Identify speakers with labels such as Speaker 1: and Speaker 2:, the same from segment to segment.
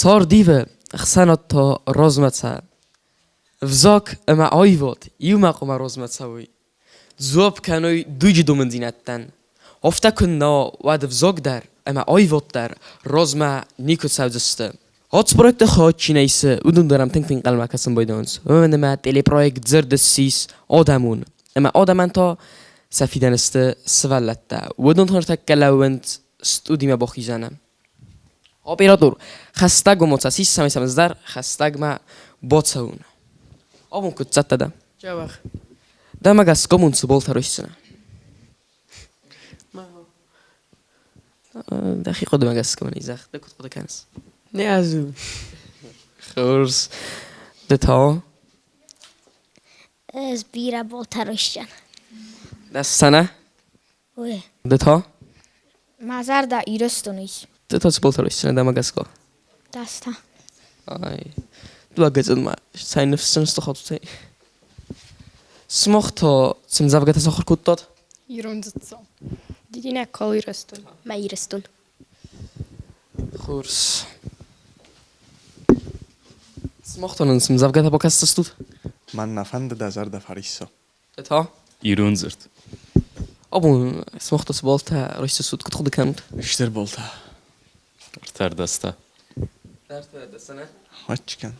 Speaker 1: صار ديفا خسانة رزمتها فزاك اما ايفوت يوما قما رزمتساوي زوب كانوي دوجي دومن زينتن هفتا كنا واد فزاك در اما ايفوت در رزما نيكو ساوزست هات بروجكت خود چینایسه ودون دارم تنگ قلم کسم بایدانس و من ما تلی پروژه زرد سیس آدمون اما آدمان تا سفیدن است سوالته ودون تنر تکلوند استودی ما بخیزانم آپیراتور خستگ و متاسیس سمی سمزدار خستگ ما باتسون آبون کجت دادم
Speaker 2: جواب
Speaker 1: دم اگه کمون سبال ترویسونه دقیقه دم اگه کمون ایزخ دکت خود کنس
Speaker 2: نه ازو
Speaker 1: خورس دتا
Speaker 3: Ez bira boltaroşcan.
Speaker 1: دستانه
Speaker 3: Oye.
Speaker 1: دتا
Speaker 3: Mazar da irostoniz.
Speaker 1: دتا سبال ترویسونه دم اگه سکو
Speaker 3: Dasta.
Speaker 1: آی دو اگه ما سعی نفسن استخدام تی سمخ تا سمزاوجت سخر کتات
Speaker 2: Irundzatsa. Didine kalirastun.
Speaker 3: Ma iroston.
Speaker 1: خورس سمخ تا سمزاوجت با کست استود
Speaker 4: من نفند دزر دفریسا
Speaker 1: دتا
Speaker 5: Irunzert.
Speaker 1: آبون سمخ تا سبال تا رئیس سود کت خود کند
Speaker 4: اشتر بولتا
Speaker 5: Tardasta.
Speaker 1: درت دستانه
Speaker 4: هاچکن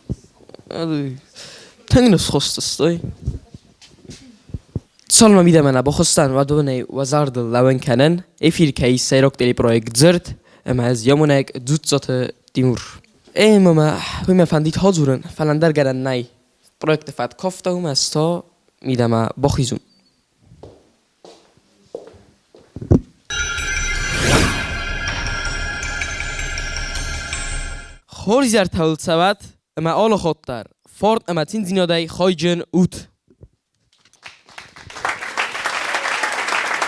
Speaker 1: آدی تنگنس خواست استای سالما میده من با خواستن و دونه وزارت لون کنن افیر کی سیرک دلی پروژه زرد اما از یامونک دوت زات تیمور ای ماما هم فندیت حاضرن فلندر گرن نای پروژه فت کافته هم از تا میده ما بخیزون خورز در تول سواد اما آل خودتر فورد اما تین زینادای خایجن اوت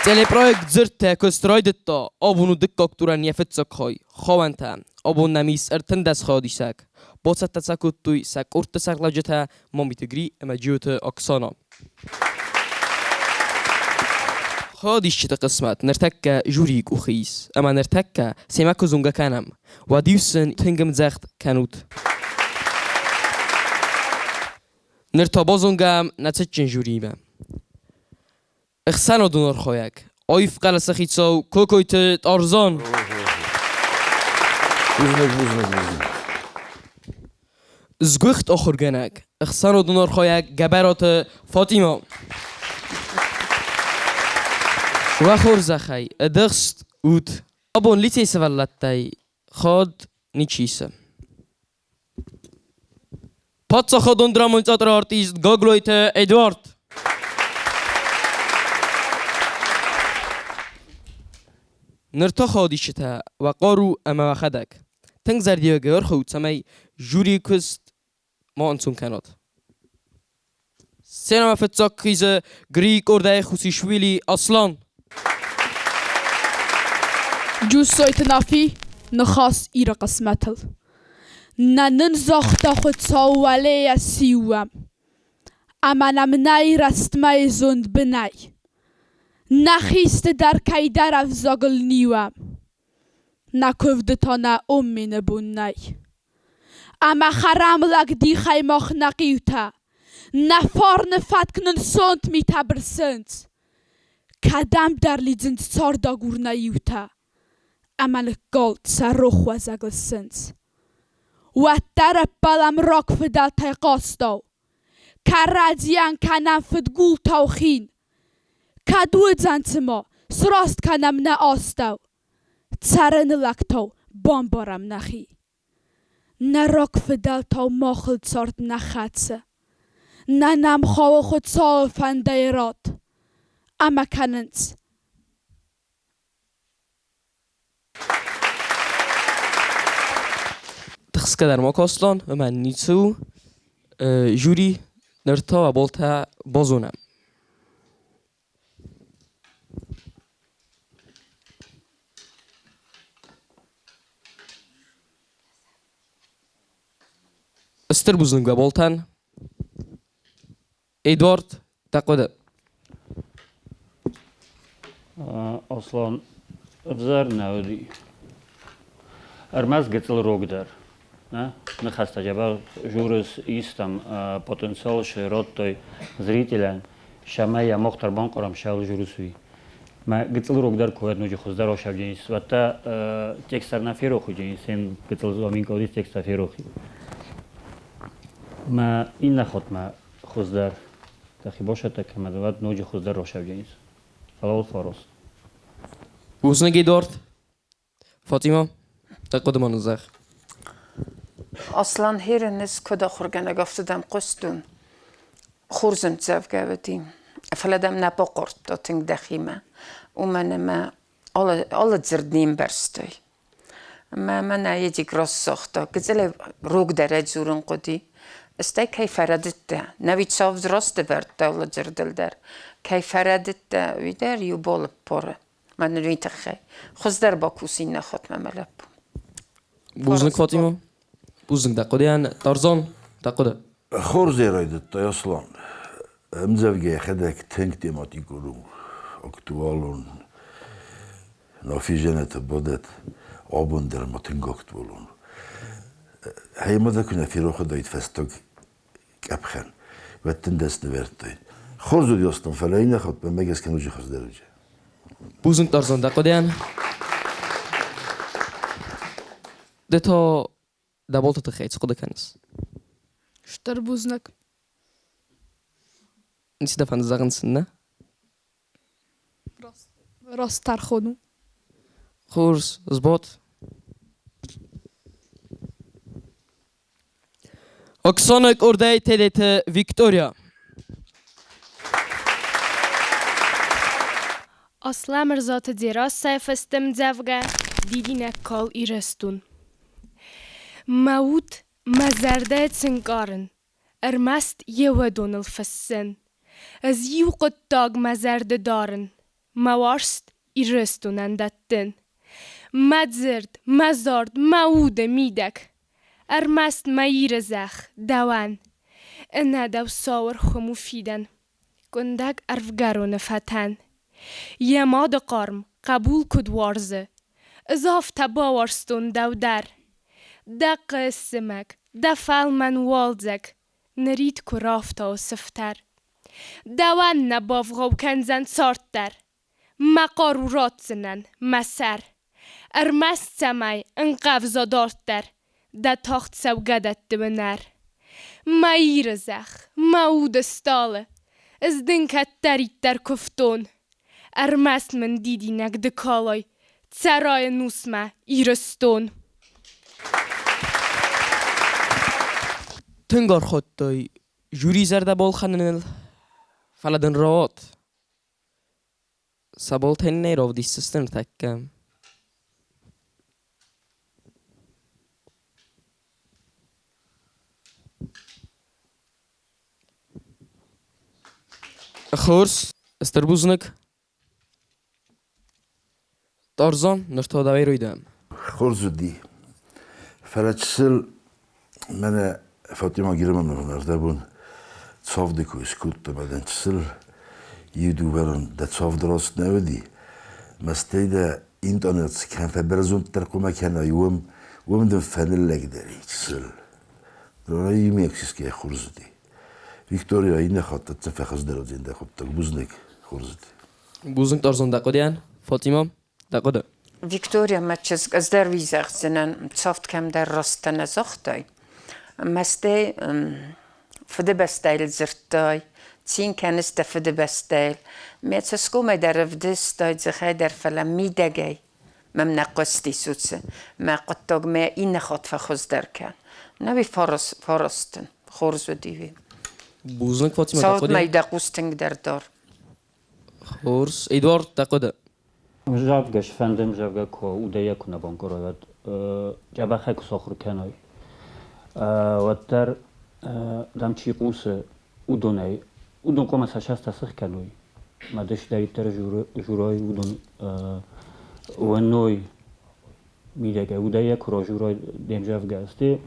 Speaker 1: تلی پروژه زرد تا کستراید تا آبونو دکاک تورن یفت سک خای خوان تا آبون نمیس ارتن دست خادی سک باست تسکوت توی سک ارت سک لجتا مامی تگری اما جوت اکسانا خادیش چه قسمت نرتک جوریک و خیس اما نرتک سیمک زنگ کنم و دیوسن تنگم زخت کنود نرتابا زنگم نتچن جوریم اخسان دونر خویک آیف قل سخیتسو کوکویت ارزان زگوخت آخر گنک اخسان دونر خویک گبرات فاطمه و خورز خی ادخست اوت ابون لیتی سوالتای خود نیچیسه پاتسا خودون درامونزاتر آرتیست گاگلویت ادوارد نرتا خادیشتا و قارو اما خدک تنگ زردیو گور خود سمی جوری کست ما انسون کناد سینما فتساک خیزه گریک ارده خوسیشویلی اصلان
Speaker 6: جوسویت نافی نخاس ایرا قسمتل ننن زاختا خود ساوله سیوام اما نمنای رستمای زند بنای نخیست در کی در افزاگل نیوام نکفد تا نه امی نبون نای اما خرام لگ دی خیماخ نقیوتا نفار نفتکنن سونت می تبرسند کدام در لیزند سار داگور نیوتا اما نگالد سروخ و زگل سند و در بالام راک فدال تای قاستاو کرادیان کنم فدگول تاوخین کدوید زنتما سراست کنم نه آستاو تسرن لکتاو بامبارم نخی نه راک فدال تاو ماخل سارت نخاتسه نه نم خواو خود ساو فندایرات اما کننز
Speaker 1: تخص كدر ما كاستان و من نیتسو جوری نرتا و بالتا بازونم استر بوزنگ و بالتن ادوارد تقوده
Speaker 7: Aslan, bzer nevri. Ermez getil rogder. نخسته جبر جورس ایستم پتانسیل شروطی زریتیلن شما یا مختار بانکارم شال جورسوی ما قتل روك در كويت نوجي خز در وشاب جنس وتا تكستر نفيروخي جنس سين قتل زمين كودي تكستر فيروخي ما این نخواد ما خز در تخي باشه تكمل دوات نوجي خز در وشاب جنس فلول فاروس
Speaker 1: بوزنك إدوارد فاطمة تقدم النزاخ
Speaker 8: اصلا هیرنس کدا خورگنه گفتم قصدون خورزم تزوجتیم فلدم نبقرد داتنگ دخیمه و ما alle زردنیم برستی ما من ایدی گراس ساخته گذله روگ درج زورن قدی استی کی فردت ده نوید ساوز راست برد داله زردل در کی فردت ده ویدر یو بال پره من نوید خی خوز در باکوسی نخواد مملب
Speaker 1: بوزنك فاطمة بوزنك دقوديان طرزان دقوده
Speaker 9: خورزي رايدت يصلان مزوجي خدك تنك تيماتي كلو اكتوالون نافي جنة بدت آبون در ماتنگ اكتوالون هاي ماذا كنا في روح دايت فستوك كابخن وتندس نورتاي خورزو ديوستن فلاينا خد بمجلس كانوا جي خز درجة
Speaker 1: بوزنك طرزان دقوديان دتا دبولت تخيط سقوده كنس
Speaker 6: شتر بوزنك
Speaker 1: نسي دفن زغن سنة
Speaker 6: راست ترخونو
Speaker 1: خورس زباط Oksana Orday TDT Victoria.
Speaker 2: Aslam rızatı diras sayfastem zavga didine kal irestun. Maut mazarda tsinkarın. Ermast yewadon الفسن. Az yuqat tag mazarda darın. Mawarst irestun andatten. Madzerd, mazard, maude midek. Ermast mayirzach, dawan. Enna daw sawr خموفيدن. كندك أرفجارون فتن. يماد قرم قبول كد وارزه. إضاف تباورستون دودر. دق اسمك. دفال من والزك. نريد كرافتا و سفتر. دوان نباف غو کنزن سارتر. مقارورات سنن. مسر. ارمست سمای انقفز دارتر. دا تاخت سوگدت دبنر. مایرزخ. ماود استاله. از دنکت دارید در کفتون. ارمست من دیدی نگد کالای. تسرای نوسمه ایرستون.
Speaker 1: تنگار خود دای جوری زرده بال خاننل فلدن روات سبال تنی رو دیستن تکم خورس استربوزنک تارزان نشتا دوای رویدم
Speaker 9: خورز دی فراتشل من فاطمه گیرم من داربون تصاف دکو اسکوت بعدن تشل یدو برن تصاف درست نودی مستیده اینترنت کن فبرزون ترکم کنه وم دم فنل لگدری تشل درای میکسیس که خورز دی ویکتوریا این خاطر تفخز درود این دخوت بوزنک خورز دی
Speaker 1: بوزنک تارزان دقودیان فاطمه دقوده
Speaker 8: ویکتوریا مچز از در ویزخ زنن تصافت کم در راستن زختای مسته فده بستایل زرتای تین کنست فده بستایل میتسکو می در فدستای زخای در فلا میدگی مم نقصتی سوتسه ما قطعه ما این خاط فخوز در کن نبی فارستن خورز و دیوی
Speaker 1: بوزنک فاطمه
Speaker 8: صوت
Speaker 1: دقودیان
Speaker 8: می دقوستنگ در دار
Speaker 1: خورس ایدوارد دقوده
Speaker 7: جابگش فندم جابگه که اودیا کنه بانکورویت جابه خیلی سخر کنای و تر دم چی قوسه اودون کم از هشت تسخ کنوی مدش داری تر جورای اودون و نوی میده اودیا کرا جورای دیم جابگه استی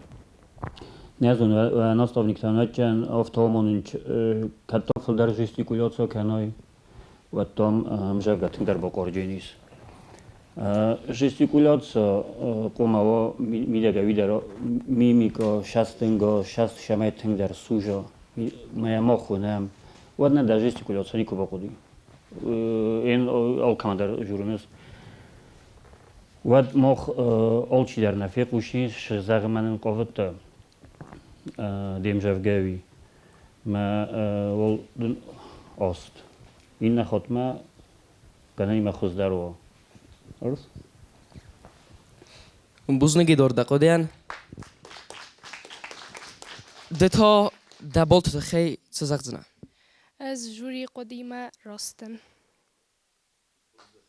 Speaker 7: نیازون و ناستاف نیکتانات جن آفتامون کتافل در جستیکولیات سو کنای و تام جابگه تنگ در باکار جنیس Жестикуляция, комава, мидера, видера, мимика, шастинга, шаст шаметингер, сужа, моя махунем. Ладно, да, жестикуляция, нико бакуди. Эн алкамадар журнус. Вад мах алчидер нафиq уши шзагманын qavtta демжавгави. ما ول است. این نخواد ما کنی ما خوز درو. درست؟
Speaker 1: بوزنگی دور دقیقاً دتا دبالت تخی سزاقزنا.
Speaker 2: از جوری قدیمه راستن.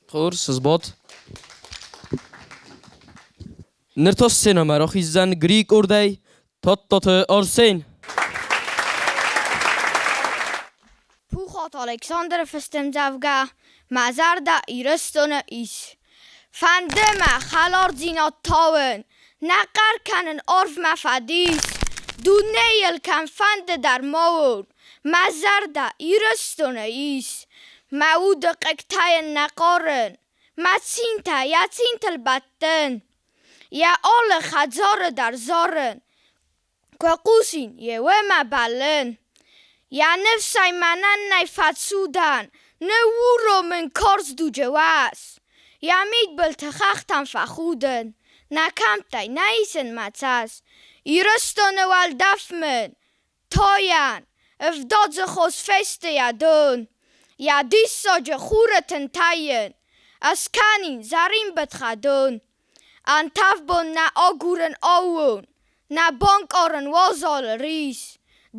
Speaker 1: خورس زبط. نرتاس سینما را خیزن گریک اردای تات آرسین.
Speaker 3: Puchat Alexander Festemzavga, Mazarda Irestone is. Van Demme Galordina Touwen, Nakar kanen orf mafadis. Duneel kan fande dar moon, Mazarda Irestone is. Maude gektaien nakoren, Matsinta Yatsintel batten. Ja alle gaat zorren daar zorren. Kwakusin, je wema ballen. Ja nefsai manan nai fatsudan, ne wuro men kors du jawas. Ja mitbel te gachtan fachuden, na kamtai naisen matzas. Irustone wal dafmen, toyan, if dat ze gos feste ja doen. Ja dis so je goere ten taien, as kanin zarin bet ga doen. An tafbon na oguren ouwen, na bank oren wazal ries.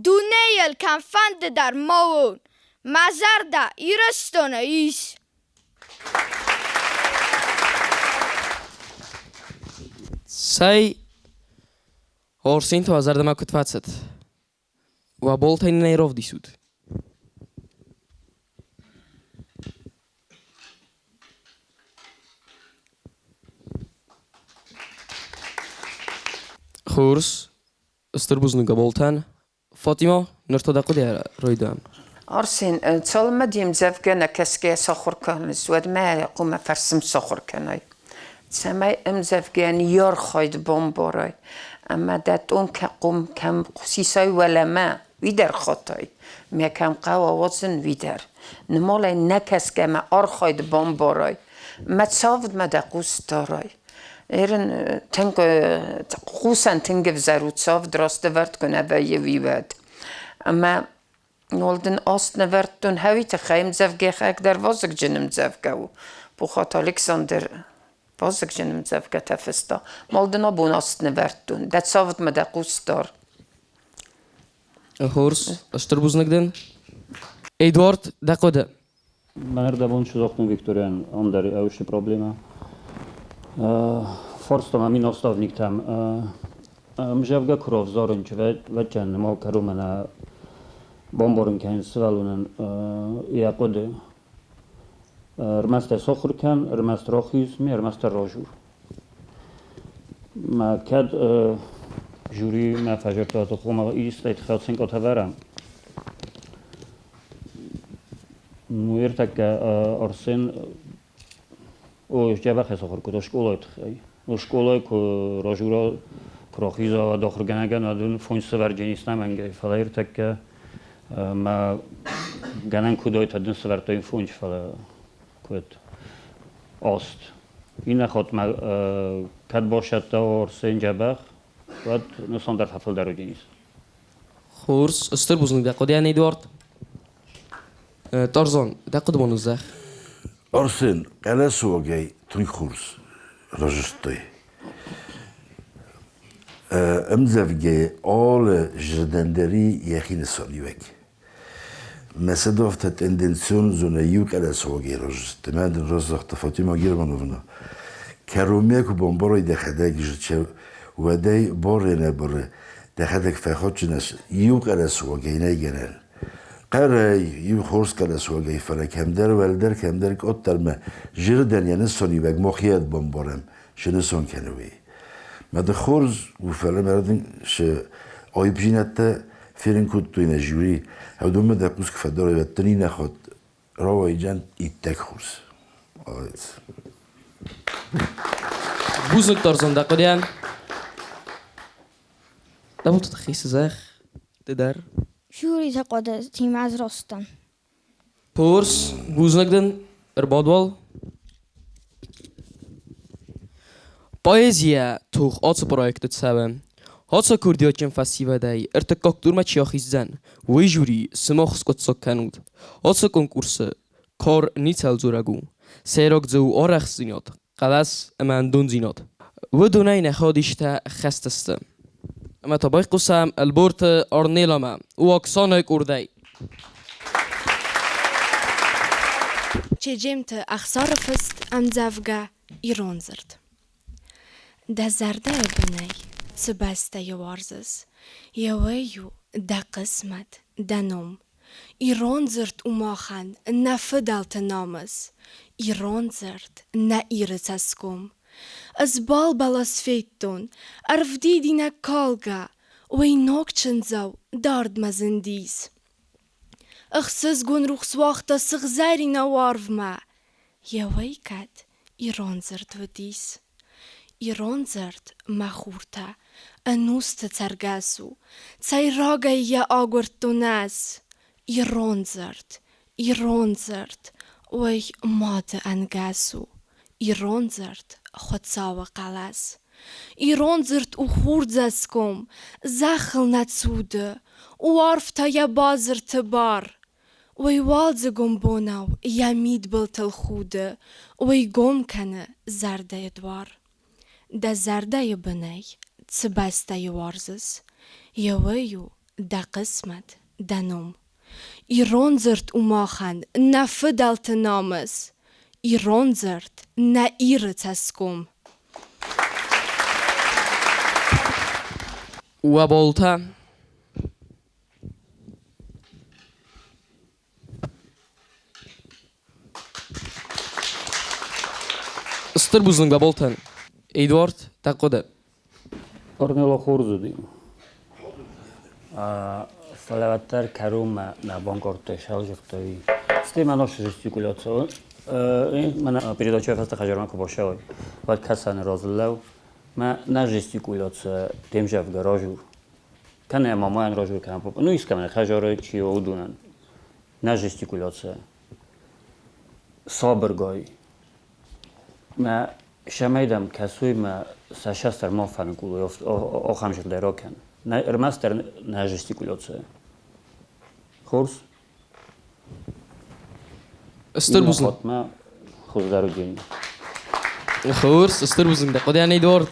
Speaker 3: Duneel kan fande dar moon, Mazarda Irestone is.
Speaker 1: سای آرسین تو از ما کت فاتست و بالتین نیروف دیسود. خورس استربوزن قبولتن فاطمه نرتضى قدير رويدان.
Speaker 8: أرسين تسلم ديم زفجنا كسكي سخر كان الزود ما يقوم فرسم سخر كناي. سماي زفجان يار خايد بومباراي. أما داتون كقوم كم قسيساي ولا ما ويدر خطاي. ما كم قوا وزن ويدر. نماله نكسكي ما أرخايد بومباراي. ما تصافد ما دقوس تاراي. ایرن تنگ خوسن تنگ زرود صاف درست ورد کنه و یه ویود اما نولدن آست نورد دون هوی تخیم زفگه خاک در وازک جنم زفگه و بخات الکساندر وازک جنم زفگه تفستا مالدن آبون آست نورد دون دت صافت مده قوست دار
Speaker 1: خورس استربوز نگدن ایدوارد دقوده
Speaker 7: من اردبون شداختم ویکتوریان اندر اوش پروبلیما Forstam a mi nastavnik tam. Mžavga krov zorin če večen mo karumena bomborin ken svalunen iaqode. Rmaster sokhurkan, rmaster rokhis, mi rmaster rojur. Ma kad juri ma fajerta to khoma istait khalsin qotavaram. Muirtak Arsen او جبه خسخور کد اشکولایت خی اشکولای کو راجورا کراخیزا و داخل گنگن و دون فونس سوارجینیست نمانگی فلایر تک ما گنن کدای تا دون سوارتای فونج فلا کد است این نخواد ما کد باشد تا سین جبه و نسان در فصل دروجینیست
Speaker 1: خورس استربوز نگده قدیان ایدوارد تارزان دقیق بانوزه
Speaker 9: Arsen, ele såg tog kurs röstade. Ömzevge all jrdenderi yakin salivek. Mesela ofta tendensiyon zona yük ele såg röstade. Men röstade Fatima Girmanovna. Karumiye ku bomboroy dekhadek jrche ودای باره نبره دخدک فخوچنش یوق ele såg ne genel. قرای یو خورس کلا سوگی فرق هم در ولدر کم در که اتر ما جردن یعنی سونی وگ مخیات بمبارم شنو سون کنوی مد خورز و فعلا مردن ش آیب جینت فیرن کود توی نجوری هدوم مد قوس که فدار وطنی نخود راوی جن ایتک خورز آیت
Speaker 1: Buznik tarzan da qodian. Da volt het gisteren zeg. De daar.
Speaker 3: شوری تقاده تیم از راستن
Speaker 1: Poors, buznikden, badwal. Poezia toch atse projectet hebben. Hatsa Kurdiyakin festivalday ارتقاق دور مچیاخی زن و جوری سماخ سکت سکنود. Hatsa konkurse کار نیتل زورگو. سیراک زو آرخ زیناد. قدس امان دون زیناد. و دونای نخادیشتا خستسته. اما تبای قسم البورت آرنیلما و اکسانای کردای.
Speaker 2: چجمت اخسار فست ام زفگا ایران زرد. ده زرده بنای سبسته یوارزز. یویو ده قسمت ده نوم. ایران زرد اوماخن نفدالت نامز. ایران زرد نه ایرت اسکم. از بال بالاس فیتون ارف دیدی نکالگا وی نوکچن زو دارد مزندیز. اخسز گون روخس وقتا سغزاری نوارف ما. یوی کد ایران زرد ودیس. ایران زرد مخورتا انوست ترگاسو. تای راگای یا آگورتو ناز. ایران زرد وی ماد انگاسو. ایران زرد خودساو قلاس. ایران زرد او خورد زسکم زخل نتسوده او عرف تا یا بازر تبار وی والز گم بوناو یا مید بلتل خوده وی گم کنه زرده دوار ده زرده بنای تبسته وارزز یویو ده قسمت ده نوم ایران زرد او ماخن نفدالت نامز ایران زرد نه ایرت اسکم
Speaker 1: و بالتا استر بوزنگ و بالتن ایدوارد تقوده
Speaker 7: Ornelo Khurzudim. Salavattar Karuma на банкорте шалжихтои. Стимано жестикуляция. Мен передача фаста хажармаку бошавай. Бад касан розлав. Ма на жестикуляция демжа в гаражу. Кане мамаен рожу кан. Ну искам хажары чи удунан. На жестикуляция. Sabır gay. Ma شمیدم کسوی ما سشستر ما فنکولوی آخام شد دراکن نه ارمستر نجستیکولاتسه خورس
Speaker 1: استر بوزن
Speaker 7: ما خود دارو گین
Speaker 1: خورس استر بوزن ده قدی ایدوارد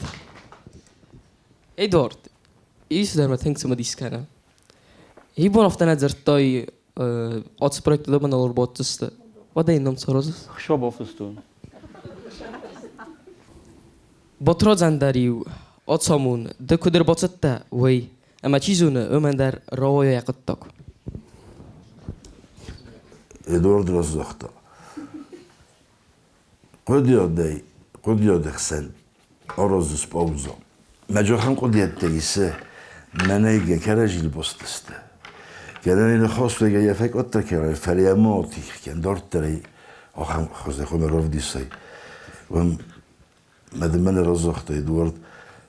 Speaker 1: ایدوارد ایش در متنگ سما دیس کنم هی بون افتن از زرتای آتس پرویکت دو من آلور باتسته و ده اینم سرازست
Speaker 7: خشوا بافستون
Speaker 1: بطرا زندریو آتسامون ده کدر باتسته وی اما چیزونه اومن در روای یقت تاکو
Speaker 9: Eduard Razak'ta. Qudiyodek sen arazız pauza. Mecahan qudiyette ise meneyge kerejil bostiste. Genelini khas ve yefek otta kere feryamati ken dört teri aham khazde khum rovdisay. Ve medmen Razak'ta Eduard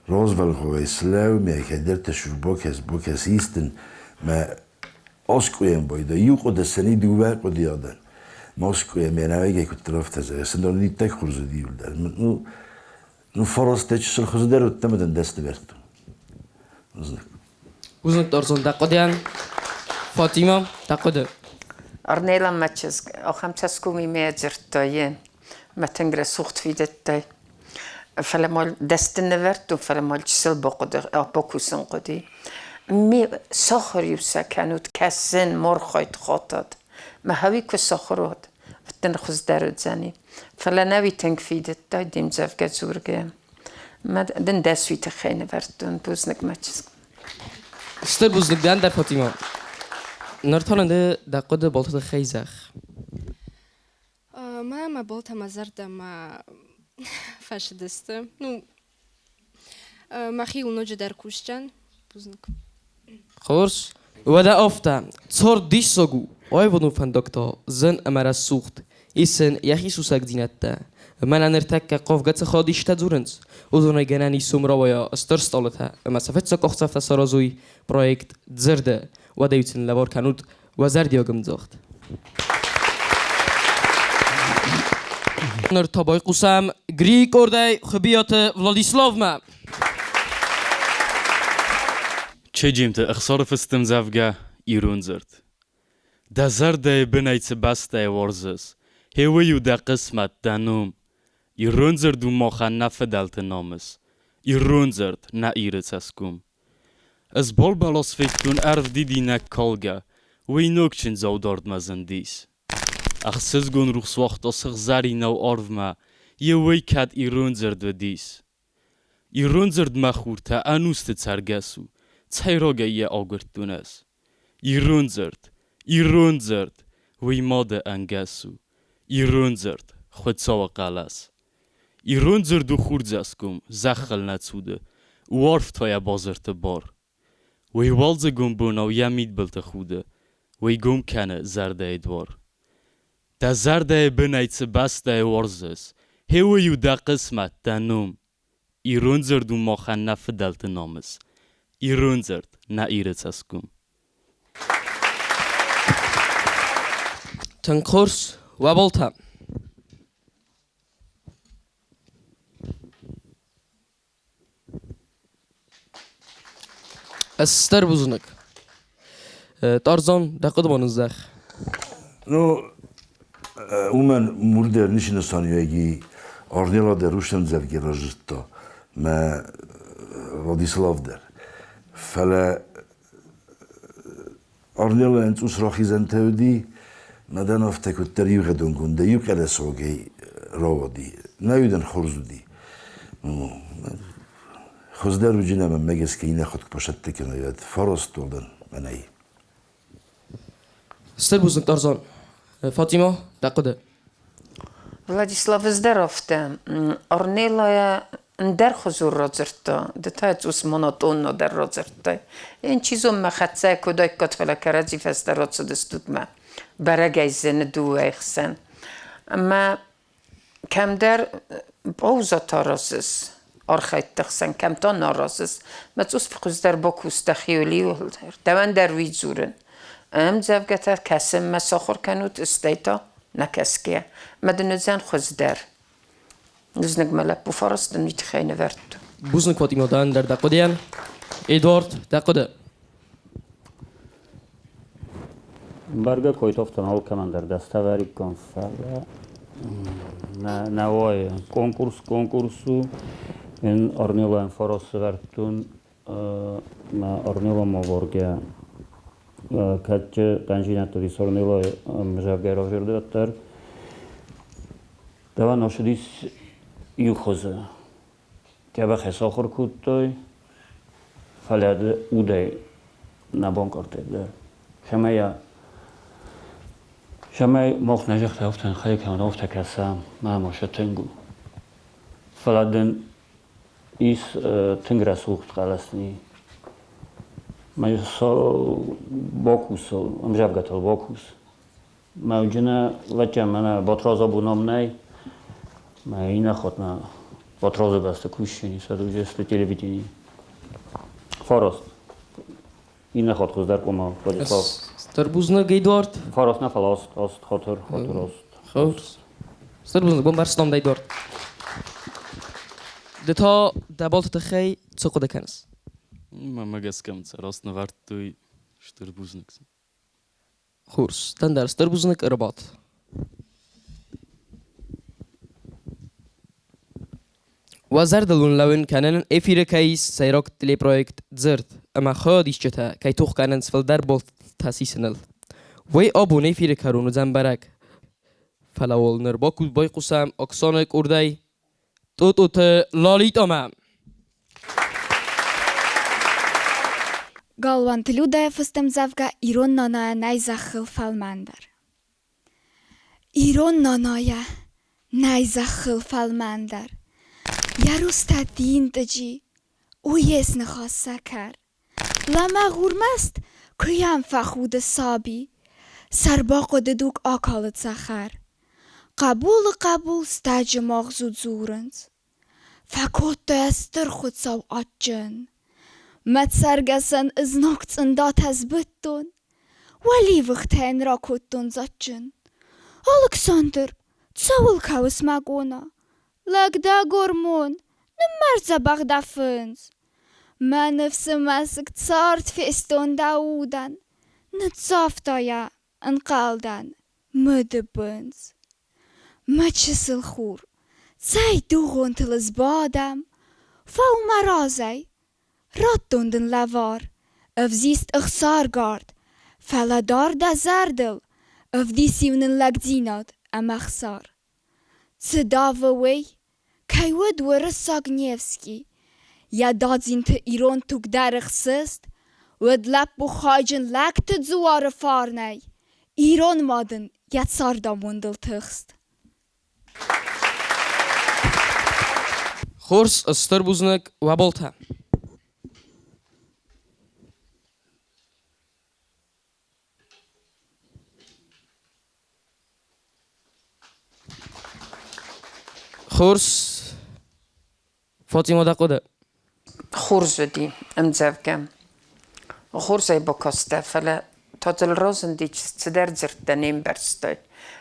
Speaker 9: Roosevelt khoyslav me kader tashubokes isten ma Moskva'ya boyda yuko da seni duvar qodiyadan. Moskva'ya menavege kut tarafta zaysın da ni tek xurzu değiller. Nu farasta çsıl xurzu der ötmeden deste verdim. Uznak.
Speaker 1: Uznak tarzan taqodian Fatima taqode.
Speaker 8: Arnela matches آخام تسکومی میجرتاین متنگره سوخت فیدتای فلمال دست نورد و فلمال چسل باکوسن قدی می سخری سکنود کسن مرخایت خاطد ما هوی که سخرود فتن خوز درد زنی فلا نوی تنگ فیدت دای دیم زفگه زورگه ما دن دستوی تخینه وردون بوزنک مچز
Speaker 1: استر بوزنک دن در فاطمه نرتاننده دقیقه بالت خیزخ
Speaker 2: ما بالتا مزرده ما فشدسته ну ما خیل نوجه در کشتن بوزنک
Speaker 1: خورس و ده افته 4 دیش ساگو آی ونو فندکتا زن امره سوخت إسن يخي سوسك دينتا من نرتك قف جت خاديش تزورنز وزون جناني سمرا ويا استرستالتها أما سفتسك أخصفت سرازوي بروجكت زرده وديوتن لبار كانود وزردي أقم زخت نرتبای قسم گریک اردای خبیات ولادیسلاو ما
Speaker 5: چه جیمت اخسار فستم زفگه ایرون زرد دا زرده بنایت بسته ورزس هیویو دا قسمت دانوم ایرون زرد و ماخه نفدلت نامس ایرون زرد نا ایرت اسکوم از بال بالاس فکتون ارف دیدی نک کالگه وی نوکچن زودارد مزن دیس Ach siz gon ruchswacht as sich zari nou arvma, je weikad ironzerd vedis. Ironzerd machurta anuste tsargesu, tsairoga je augurtunes. Ironzerd, wei made angesu. Ironzerd, chwetsawa qalas. Ironzerd u churdzaskum, zachel natsude, uarf tvoja bazerte bar. Wei walze gom bonau yamid belte chude, wei gom kenne zerde edwar. دا زرده بنایت بسته ورزس هیویو دا قسمت دانوم ایرون زرد و ماخن نفدلت نامس ایرون زرد نا ایرت اسکوم
Speaker 1: تنقرس وبلتا استر بوزنك تارزان دا قدمان الزخ
Speaker 9: نو اومن مورد نشین سانیویی آرنیلا در روشن زرگی راجستا ما ولادیسلاو در فلا آرنیلا انت اسراخی زنتودی مدن افتکو تریو غدون کن دیو کل سوگی راودی نیودن خورزودی خزدر و جنم مگس که اینه خود پاشت تکنه یاد فراست دولدن منایی
Speaker 1: استر بوزنك تارزان فاطمه دقده
Speaker 8: Владислав здоровте. Орнела ندر خزور رازرتا دتایت اوس مونوتون در رازرتا این چیزو مختصه کدای کت فلا کرازی فسترات سدستود ما برای زن دو احسن اما کم در باوزا تاراسس آرخایت تخسن کم تا ناراسس متوس فقز در باکوس تخیلی و دوان در ویزورن ام زوجته کسم مسافر کنود استیتا نکسکیه مدنزن خوز در نزنگ ملک بفرست نیت خیلی ورد
Speaker 1: بوزنك فاطمه دان در دقديان ادوارد دقده
Speaker 7: برگه کویتافتن حال کنن در دستاوری کنفر نوای konkursu en Arnilla en farosvertun ma Arnilla ma vorge katje tanjinat di Arnilla mjavgero verdetter dava noshidis yuxoze kaba xesoxor kuttoy falad uday na bankortede شمای مخ نجخت افتن خیلی کم افت کسام ما ماشه تنگو فلادن ایس تنگ رسوخت قلسنی ما سال باکوس امجاب گتال باکوس ما جنا وچه من باترازا بونام نی ما این خود نه باترازا بسته کوشینی سادو جست تلویزیونی فاراست این خود خوز در کما ولیسلاو
Speaker 1: Starbuzny Gaydward.
Speaker 7: Faros na falost, ost, hotor, ost.
Speaker 1: Goed. Starbuzny bombarstam Gaydward. Dit ha dabalt te gij tsoko de kennis.
Speaker 5: ما مگس کم راست نورد توی شتر بوزنکس
Speaker 1: Goed. Dan daar Starbuzny Rabat. وزردلون لون كانن افير كايس سيروك تلي بروجكت زرد اما خاديش جتا كي توخ كانن سفل در بولت تاسيسنل وي ابوني فير كارونو زنبرك فلاول نرباكو باي قسم اكسانك ارداي توت لاليت امام
Speaker 10: Galvant ludaja fustem zavga iron nanaya najzachil falmander. Iron nanaya najzachil falmander. Yarusta dintaji uyes نخواسته کر لما غورمست کیم فخود سابی سرباق ددوک آکالت زخر قبول ستاج مغزو زورنز فکوت استر خود سو آجن مت سرگسن از نقط اندات از بتون ولی وقت هن را کتون زچن الکساندر تسول کاوس مگونا لگدا گرمون نمرز بغدا فنز ما نفس ماسك تصارت في استون داودان نتصافتايا انقالدان مدبنز ما تشسل خور زي دوغون تلز بادم فو مرازي ردون دن لافار افزيست اخسار گارد فلا دار دا زردل افديسيون لگديناد ام اخسار تداووي كايود ورساغنيفسكي يا دادزين ت ايرون توك دارخ سست ود لب خاجن لك تزوار فارني ايرون مادن يا تصار دا مندل تخست
Speaker 1: خورس استر بوزنك وابلتا خورس فاطمه دقوده
Speaker 8: خورز دي امزافكم خورزي بوكوستا فلا تاتل روزن دي تسدر زرتنين برستاي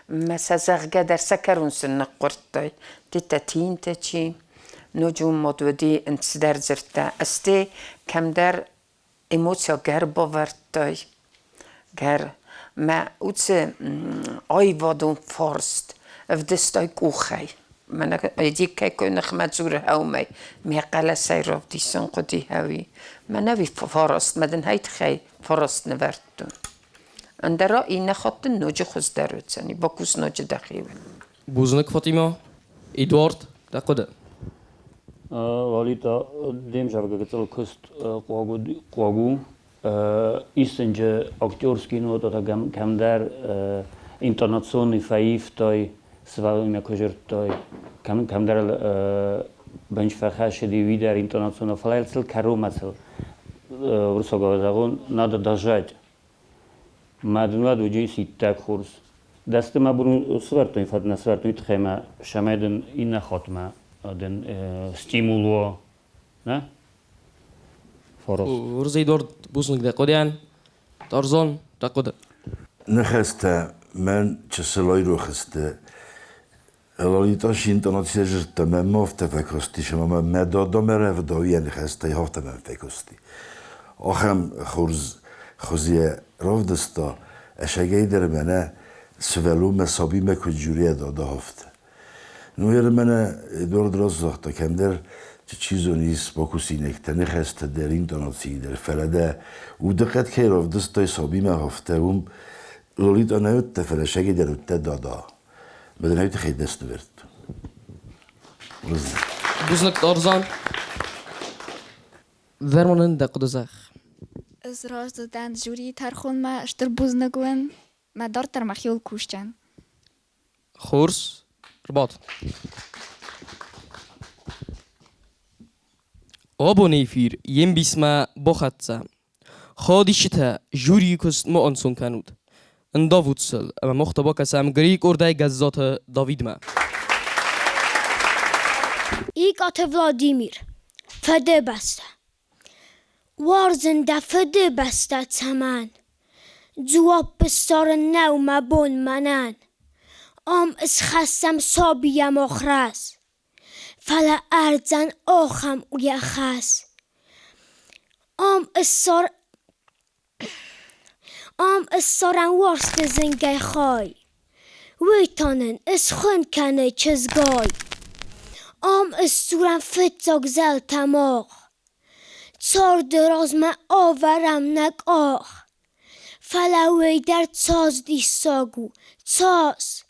Speaker 8: ما سازغ در سكرون سن قرطاي دي تاتين تاتي نجوم مدودي انت سدر زرتا استي كم در ايموتسيا غير بوفرتاي غير ما اوتس اي وادون فورست افدستاي كوخاي من يديك كي نخمت زور هاومي مي قال سيروف دي سنقو دي هاوي ما نبي فورست مدن هيت خي فورست نورتون عند رأي نخط النوج خوز داروتساني باكوس نوج دخيوه
Speaker 1: بوزنك فاطمه ادوارد دقوده
Speaker 7: ولی تا دیم جواب گذاشت کست قواگو ایستنج اکتورسکی نو تا کم در اینترناسیونی فایف تای سوال میکوجر تای کم در بنج فخاش دیوی در اینترناسیون فلایل کارو مثل ورسوگاه زبون ناد داشت مدنواد وجی سیتک خورس دست ما برون سوارتوی فد نسوارتوی تخمه شمایدن این خاتمه den stimulو نه فورس
Speaker 1: ورز ادوارد بوزنك دقوديان تارزان دقوده
Speaker 9: نخسته من چسلای رو خسته الالیتاش اینترناتیه جرته من مفته فکرستی شما من مدادا مره و داویه نخسته هفته من فکرستی آخم خوزیه راو دستا اشگهی در منه سولو مسابی مکجوریه داده هفته نویر منه دور دراز زخته کم در چیزو نیست با کسی نکته نخسته در اینترناتی در فرده و دقت که راو دستا حسابی هفته و لولیتا نهوت تفرشگی در اوته دادا بدن هایت خیلی دست نورد
Speaker 1: بوزنك تارزان ذرمونن دقوده زخ
Speaker 10: از راز دادن جوری ترخون ما اشتر بوز نگوین ما دار تر مخیول کوشتن
Speaker 1: خورس رباط آبو نیفیر یم بیسما بخطسه خادیشته جوری کست ما انسون کنود ان داوودسل اما مختبا کسم گریک ارده گزات داوید ما
Speaker 3: ایگات ولادیمیر فده بسته وارزنده فده بسته تمن جواب بستار نو مبون منن از خستم سابیم آخرس فلا ارزن آخم اوی خس استارن وارست زنگه خای ویتانن از خون کنه چزگای استورن فتزاگ زل تماغ چار دراز من آورم نگ آخ فلا وی در تاز دی ساگو تاز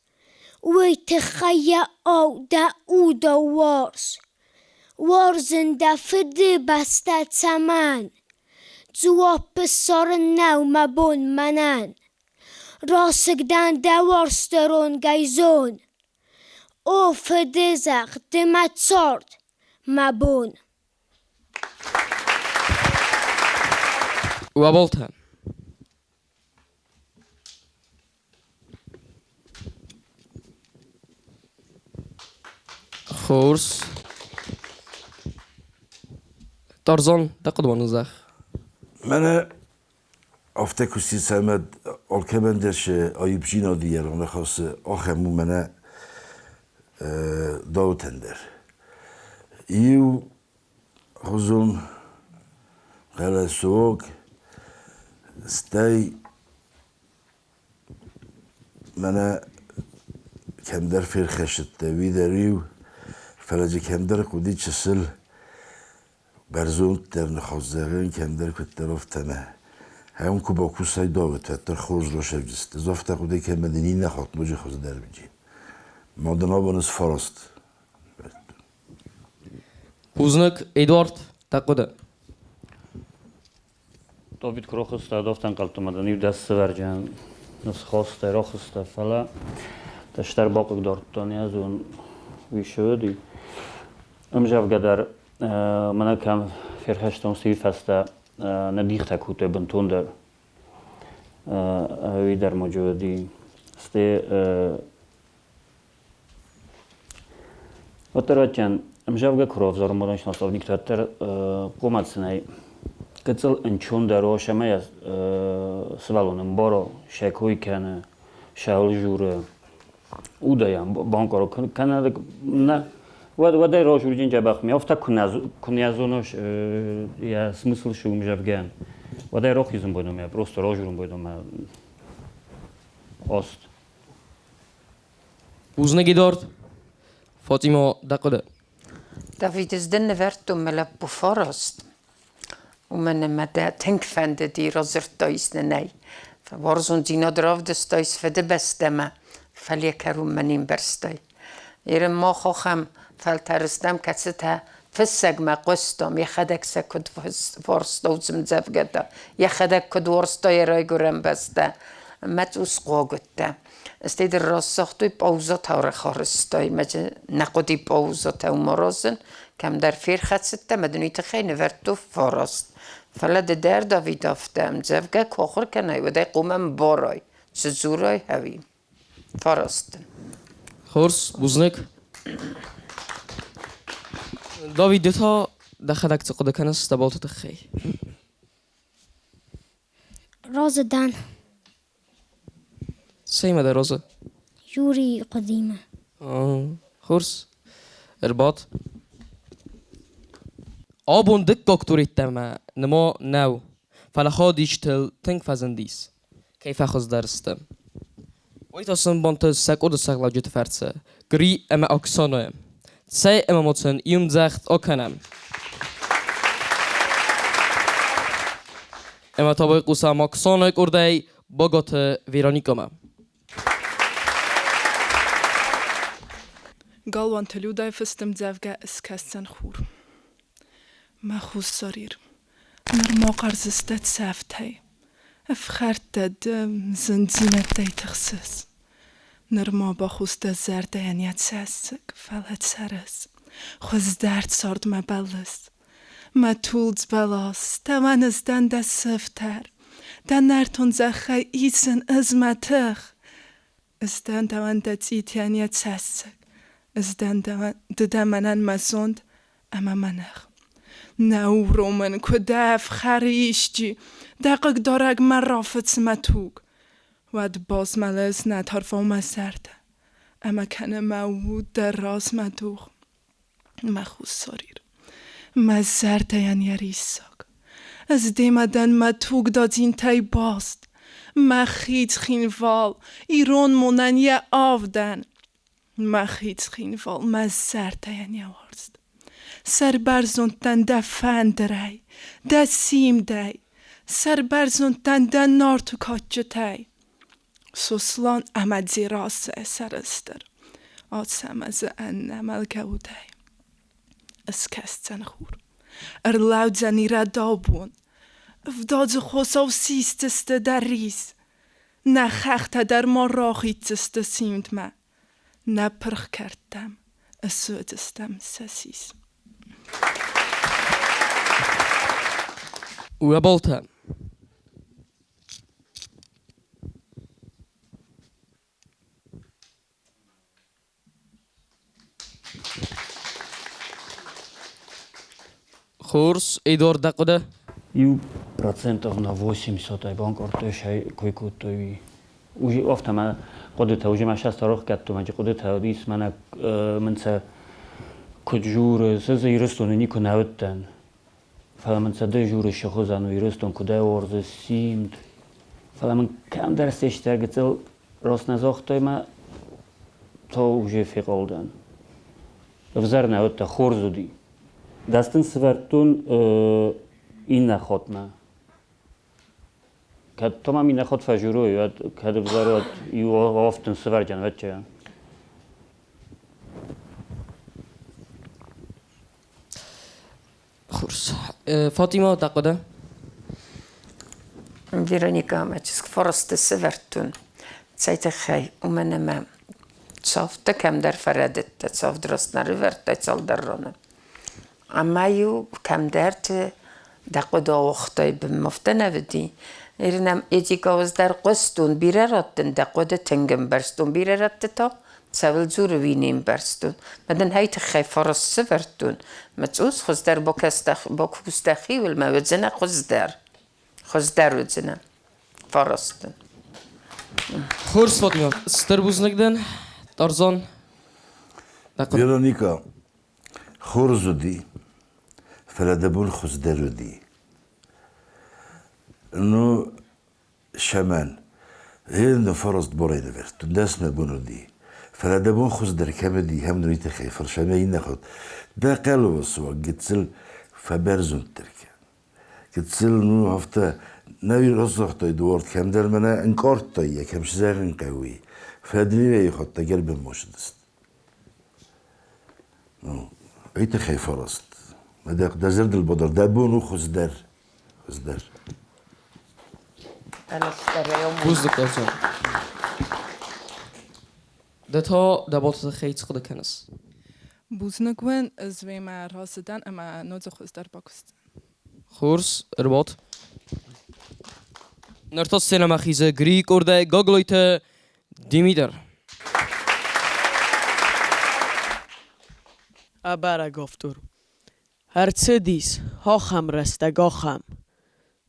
Speaker 3: وی تخیه او دا او دا وارزنده فده بسته تمن جواب بسار نو مبون منن راسگدن دا وارسترون گیزون او فده زخ دمت سارد مبون
Speaker 1: وابلتها خورس تارزان تقد ونزخ
Speaker 9: من افته کسی سمد آلکمندش آیب جینا دیگر آنه خاص آخمو من داو تندر ایو خزم قلع سوق ستی من کمدر فیر خشت دوی دریو فلجه کمدر قدی چسل برزون در نخوازدگین کمدر کت طرف تمه هم که با کوسای داوت و تر خوز رو شفجست زفت قدی که مدنی نخواد موجه خوز در بجی مادنا بانس فراست
Speaker 1: بوزنک ادوارد تقده
Speaker 7: David Krochsta doftan qaltamadan i dast verjan nas khosta rokhsta fala tashtar baqig dortdan yazun vishodi امجاف قدر من كم في خشتون سي فستا نديخ تكوت بنتون در هوي در موجودي استي وترچن امجاف قكروف زور مودنش نصوبنيك تتر قومت سناي قتل انچون درو شما سوالونم برو شکوی کنه شاول جوره اودایم بانکارو کنه نه ودای روش روزین جبخ میافته کنیازونش یا смысл شو میجبگن ودای روح یزم بودم یا просто روش رو بودم است
Speaker 1: بوزنک ادوارد فاطمه تقده
Speaker 8: David is den vertum mela bufarast. ومن مدى تنكفند دي رزرتايس نناي فورزون دينا دراف دستايس فده بستما فليكرو منين برستاي يرم ما خوخم فالترستم كتستا فسق ما قستم يخدك سكد فورستو زمزف قدا يخدك كد ورستا يراي قرم بستا متوس قوغتا استيد الرسختوي باوزا تاور خارستاي مجا نقودي باوزا تاو مرازن كم در فير خدستا مدنوي تخي نفرتو فارست فلد در داوید افتم زفگه کاخر کنای و دی قومم بارای چزورای هوی فارستن
Speaker 1: خورس بوزنک داوید دتا دخلك تقده كنس تبالت تخي
Speaker 11: راز دن
Speaker 1: سيما ده رازه
Speaker 11: يوري قديمة
Speaker 1: خورس ارباط آبون دك دكتوري تما نما نو فلخاديش تل تنك فزنديس كيف أخذ درستم ويتصن بانت سك أود سك لاجت فرسه قري أما أكسانه سي أما متن يوم زخت أكنم أما طبعا قصة مكسانه كردي باقات ويرانيكما
Speaker 6: قالوان تلوداي فستم زفقا اسكستن خور ما خوز صرير نرما قرزستت سافتهي افخرت دم زنزينة دي تخصص نرما باخوست زرده ينيت ساسك فلت سرس خوز درد سارد ما بلس ما تولز بلاس تمن ازدن ده سفتر دن نرتون زخي ايسن ازمتخ ازدن دوان ده زيت ينيت ساسك ازدن ده منن مزوند اما منخ نو رومن کدف خریشتی دقیق دارگ من رافت سمتوگ ود باز ملز نتارفا ما سرده اما کنه موود در راز مدوغ ما خوز ساریر ما زرده یعنی ریساگ از دیمدن متوگ دادین تای باست ما خیت خینوال ایرون مونن یه آودن ما خیت خینوال ما زرده یعنی آورست سر برزوندن ده فندرای ده سیم دی سر برزوندن ده نار تو کاچه تای سوسلان امد زیراس سر استر آتسم از انمل گودای اسکستن خور ارلاود زنی را دابون افداد خوصا و سیستست در ریز نه خخت در ما راخیتست سیمد ما نه پرخ کردم اسودستم سسیز
Speaker 1: وبلتها خورس ایدور دقده
Speaker 7: Ю процентов на 800 ай банкортошай койкутои. Уже офтама قدرت وجه ما شاست روح کتو ماجی قدرت هادیس من سه کجور سه یرستون نیکو نودتن فلا من سه ده جور شخوزن و یرستون کده ورز سیمد فلا من کم درستش ترگتل راست نزاختای ما تا وجه فیق آلدن افزار نودت خورزو دی دستن سورتون این نخواد ما که تو من این خود فجوروی و که بذارد یو آفتن سوار جنوت چه
Speaker 1: خورس فاطمه دقده
Speaker 8: Veronica, maar het is forste severtun. Zeit خي ومن ما صافت كم در فردت تصاف درست نرفرت تصال درونه اما یو كم درت دقدا وقتای بمفتنه بدی ایرنم ایجی گاز در قستون بیره راتن دقدا تنگم برستون بیره رات تا سوال زور وینیم برستون مدن هایت خی فرست سفرتون متوس خوز در با کوستخی ول ما وزنه خوز در وزنه فرستون
Speaker 1: خورس فاطمه ستر بوزنگدن تارزان
Speaker 9: Veronica, خورزودی فلادبون خزدرودی نو شمن هند فرست بريده فرت الناس ما بنودي فلادبون خزدر كمدي هم نريد خيفر شمين ناخد ده قالوا السوا قتسل فبرزون تركا قتسل نو هفته نبي رصحت يدورت كم در منا انكارت طيه كم شزاغن قوي فادني يخط قلب المشدست ايت خي فرست ما ده زرد البدر ده بونو خزدر
Speaker 1: بوزدك تارزان ده تا دبالت خیت خود کنس
Speaker 6: بوزنگون از وی ما راسدن اما نوز خوز در باکست
Speaker 1: خورس ارباط نرتاس سینما خیزه گریک ارده گاگلایت دیمیدر
Speaker 12: ابره گفتور هرچه دیس هاخم رستگاخم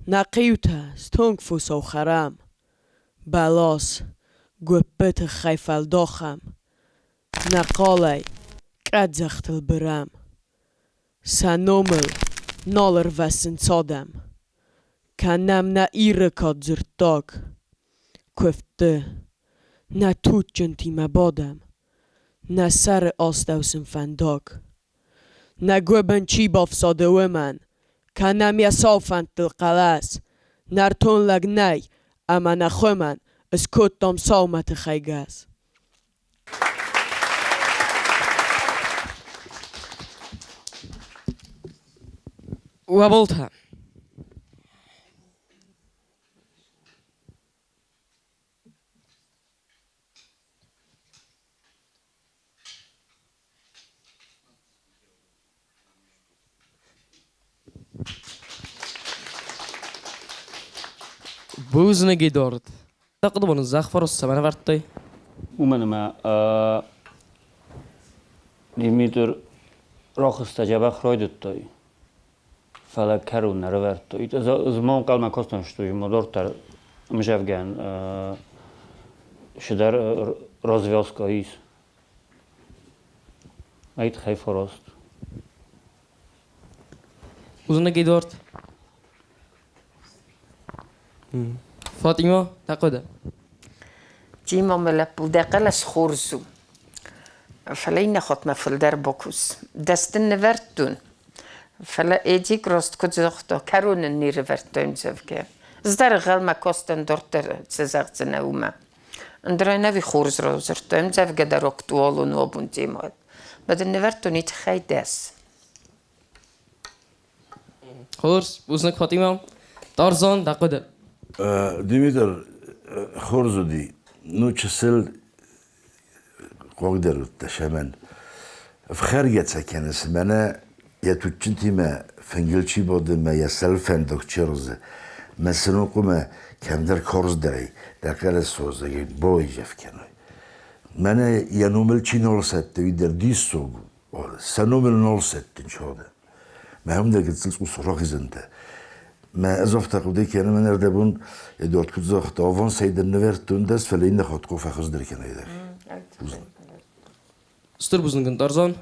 Speaker 12: نقیوته ستونگ فوسو خرم بلاس گوپت خیفل داخم نقالی قد زختل برم سنومل نالر وسن صادم کنم نه ایرکاد زرتاگ کفته نه توت جنتی مبادم نه سر آستوسن فنداگ نه گوبن چی بافساده و من کنم یا صافند تلقلاس نرتون لگ نی اما نخو من از کتام سامت خیگز
Speaker 1: وابلتها بوزنگی دارد تقدم بون زخ فرست سمنه ورطای
Speaker 7: ومن ما دیمیتر راخ استجابه خراید تای فلا کرو نرورد تای از ما قل ما کاستن شدوی مدار تر مجفگن شدر رازویاسکاییس ایت خیلی فراست
Speaker 1: بوزنگی دارد فاطمه تقده
Speaker 8: جيما ملبو داقلس خورزو فلين خط مفل در بوكوس دستن ورتون فلا ايجيك راست كتزاختو كارون النير ورتون زفكه زدر غل ما كوستن دورتر تزاغتنا وما اندرا نوي خورز رو زرتون زفكه در اكتوالو نوبون جيما بدن ورتون يتخي داس
Speaker 1: خورس بوزنگ فاطمه تارزان تقده
Speaker 9: ديميتر خورزودي نو تشسل قوقدر التشامن فخارجة سكن اسمنا يا توتشنتي ما فنجلشي بود ما يسال فندق تشيرز ما سنوكو ما كم در كورز دري داخل السوز بوي جف كانوا منا ينومل تشي نول ست ويدر دي سوق سنومل نول ست نشوده ما هم ده قلت لك صراخ زنده ما أزفت قدي كأنا من أردبون دورت كنت زخت أوفان سيد النفر تندس فلين خد قوة خز دري كنا يدك
Speaker 1: استر بوزنگن تارزان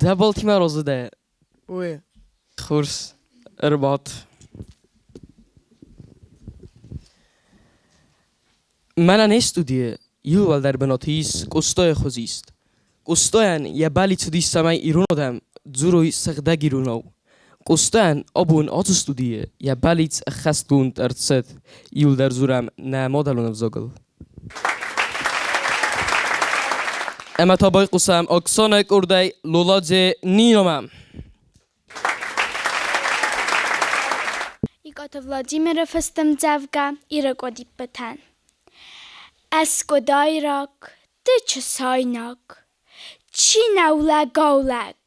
Speaker 1: ده بالتيما روزه ده
Speaker 12: وي
Speaker 1: خورس ارباط من نستودیه یو در بناتیس قصای خوزیست قصایان یه بالی تودی سمای ایران آدم زوروی سخته گیرونو قصایان آبون آت استودیه یه بالی خستون ترتست یول در زورم نه مادلون بزاگل اما تا بای قصام اکسانه کرده لولاجه نینامم
Speaker 13: Igota Vladimira festym dzewga i rygodi pytań. Eskodajrak, ty czy sajnak, cina ulegolek,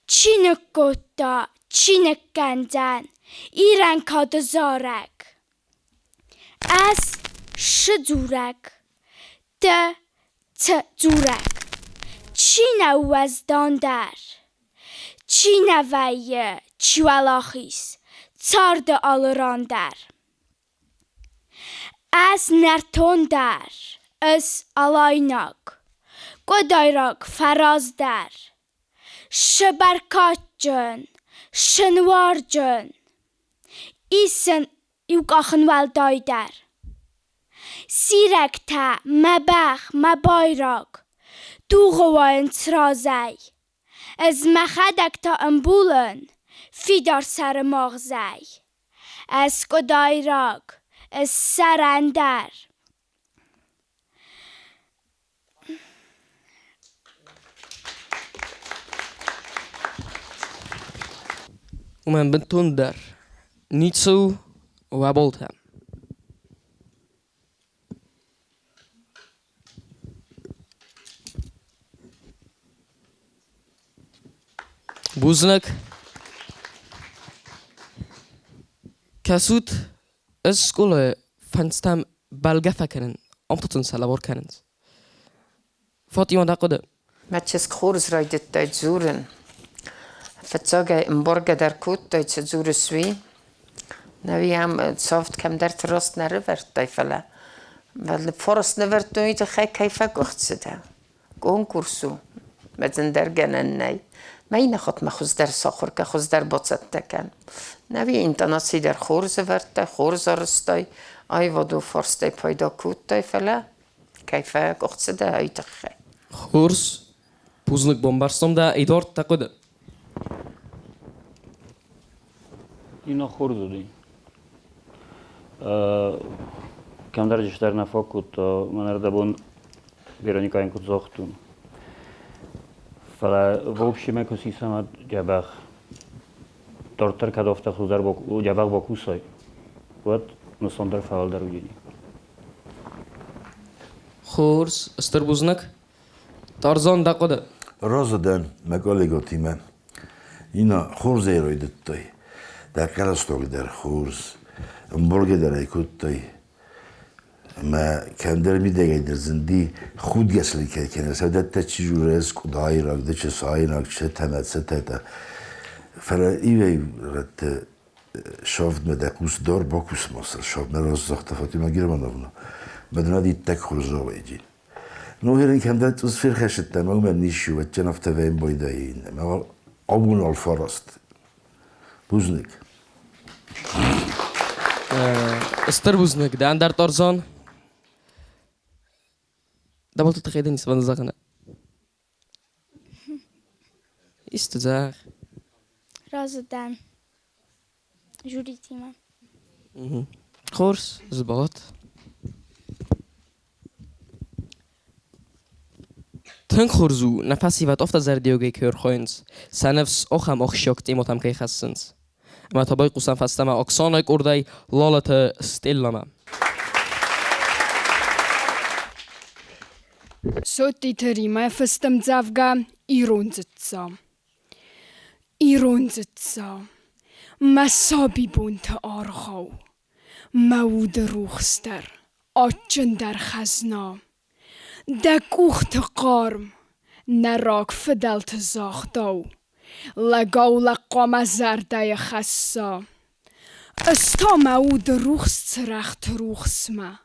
Speaker 13: cina kota, cina kędzen i ręka dozorek. Es szydzurek, ty dzurek, cina uezdonder, cina weje, ciwalachis, Tsardı alıran der. Ez nerton der. Ez alaynak. Godayrak faraz der. Şeberkatcın. Şenvarcın. İsin yuqaxın velday der. Sirekte mebex mebayrak. Duğuvayın trazay. Ez mexedekta embulun. فیدار سر مغزی اسکودایراک سرندر
Speaker 1: ومن بنتون در نیتسو و بولتم بوزنک كاسوت اسكول فانستام بالغفا كنن امتطن سلابور كنن فاطمه داقده
Speaker 8: ما تشسك خورز رايدت دايت زورن فتساقا امبورغا در كوت دايت زور سوي نوي هم صافت كم در تراست نرفرت دايفلا ولی فرست نورت نويت خي كيفا قخت سدا كونكورسو مزن در جنن ناي ما ينخط ما خوز در ساخر که خوز در بطست تکن نوی اینتاناسی در خورز ورده خورز رستای آی ودو فرستای پیدا کودتای فلا کیفه گخصده های تخی
Speaker 1: خورز بوزنک بومبارستم ده ایدار تقده
Speaker 7: اینا خورد دی کم درجش در نفاکت من اردبون Вероника Енкот зохтун. Фала в общем екосистемът джабах тортер кадофта хузар джабах бокусой. Вот носондер фаалдар угини.
Speaker 1: خورس استر بوزنک تارزان دقده
Speaker 9: رازدن مقاله گوتی من اینا خورز ایروی دتای در کلاستوی در خورز امبرگ در ایکوتای ما کندر میدهی در زندی خود گسلی که کنه سعادت تا چی جورز کدای راک دچ سای راک چه تمت ستتا فلا ایوی رت شافت مدکوس دار باکوس ماست شافت نراز زخت فاطمه گیرم آنها بدنا دید تک خورز را ویجی نوهرین کندر توس فیر خشت ما هم نیشی و چه نفته ویم بایدایی ما آبون الفاراست بوزنک
Speaker 1: استر بوزنک ده اندر تارزان ده بولت تخیده نیست بند زاقنه ایست زاق
Speaker 13: رازدن جوری تیمم
Speaker 1: خورس زباط تنگ خورزو نفسی وات افتا زردیوگی کور خوینز سنفس اخم اخ شوکت ایموتم که خستنز اما تا بای قوسم فستم اکسانک اردای لالت استیلما
Speaker 14: Sotti terima festem zavga ironzitsa. Ironzitsa. Masabi bunt argau. Maud roegster. Atjen der khazna. Dek ucht qarm. نراك فدلت زاخدو لقو لقوم زرده خسا استا معود روخس ترخت روخس ما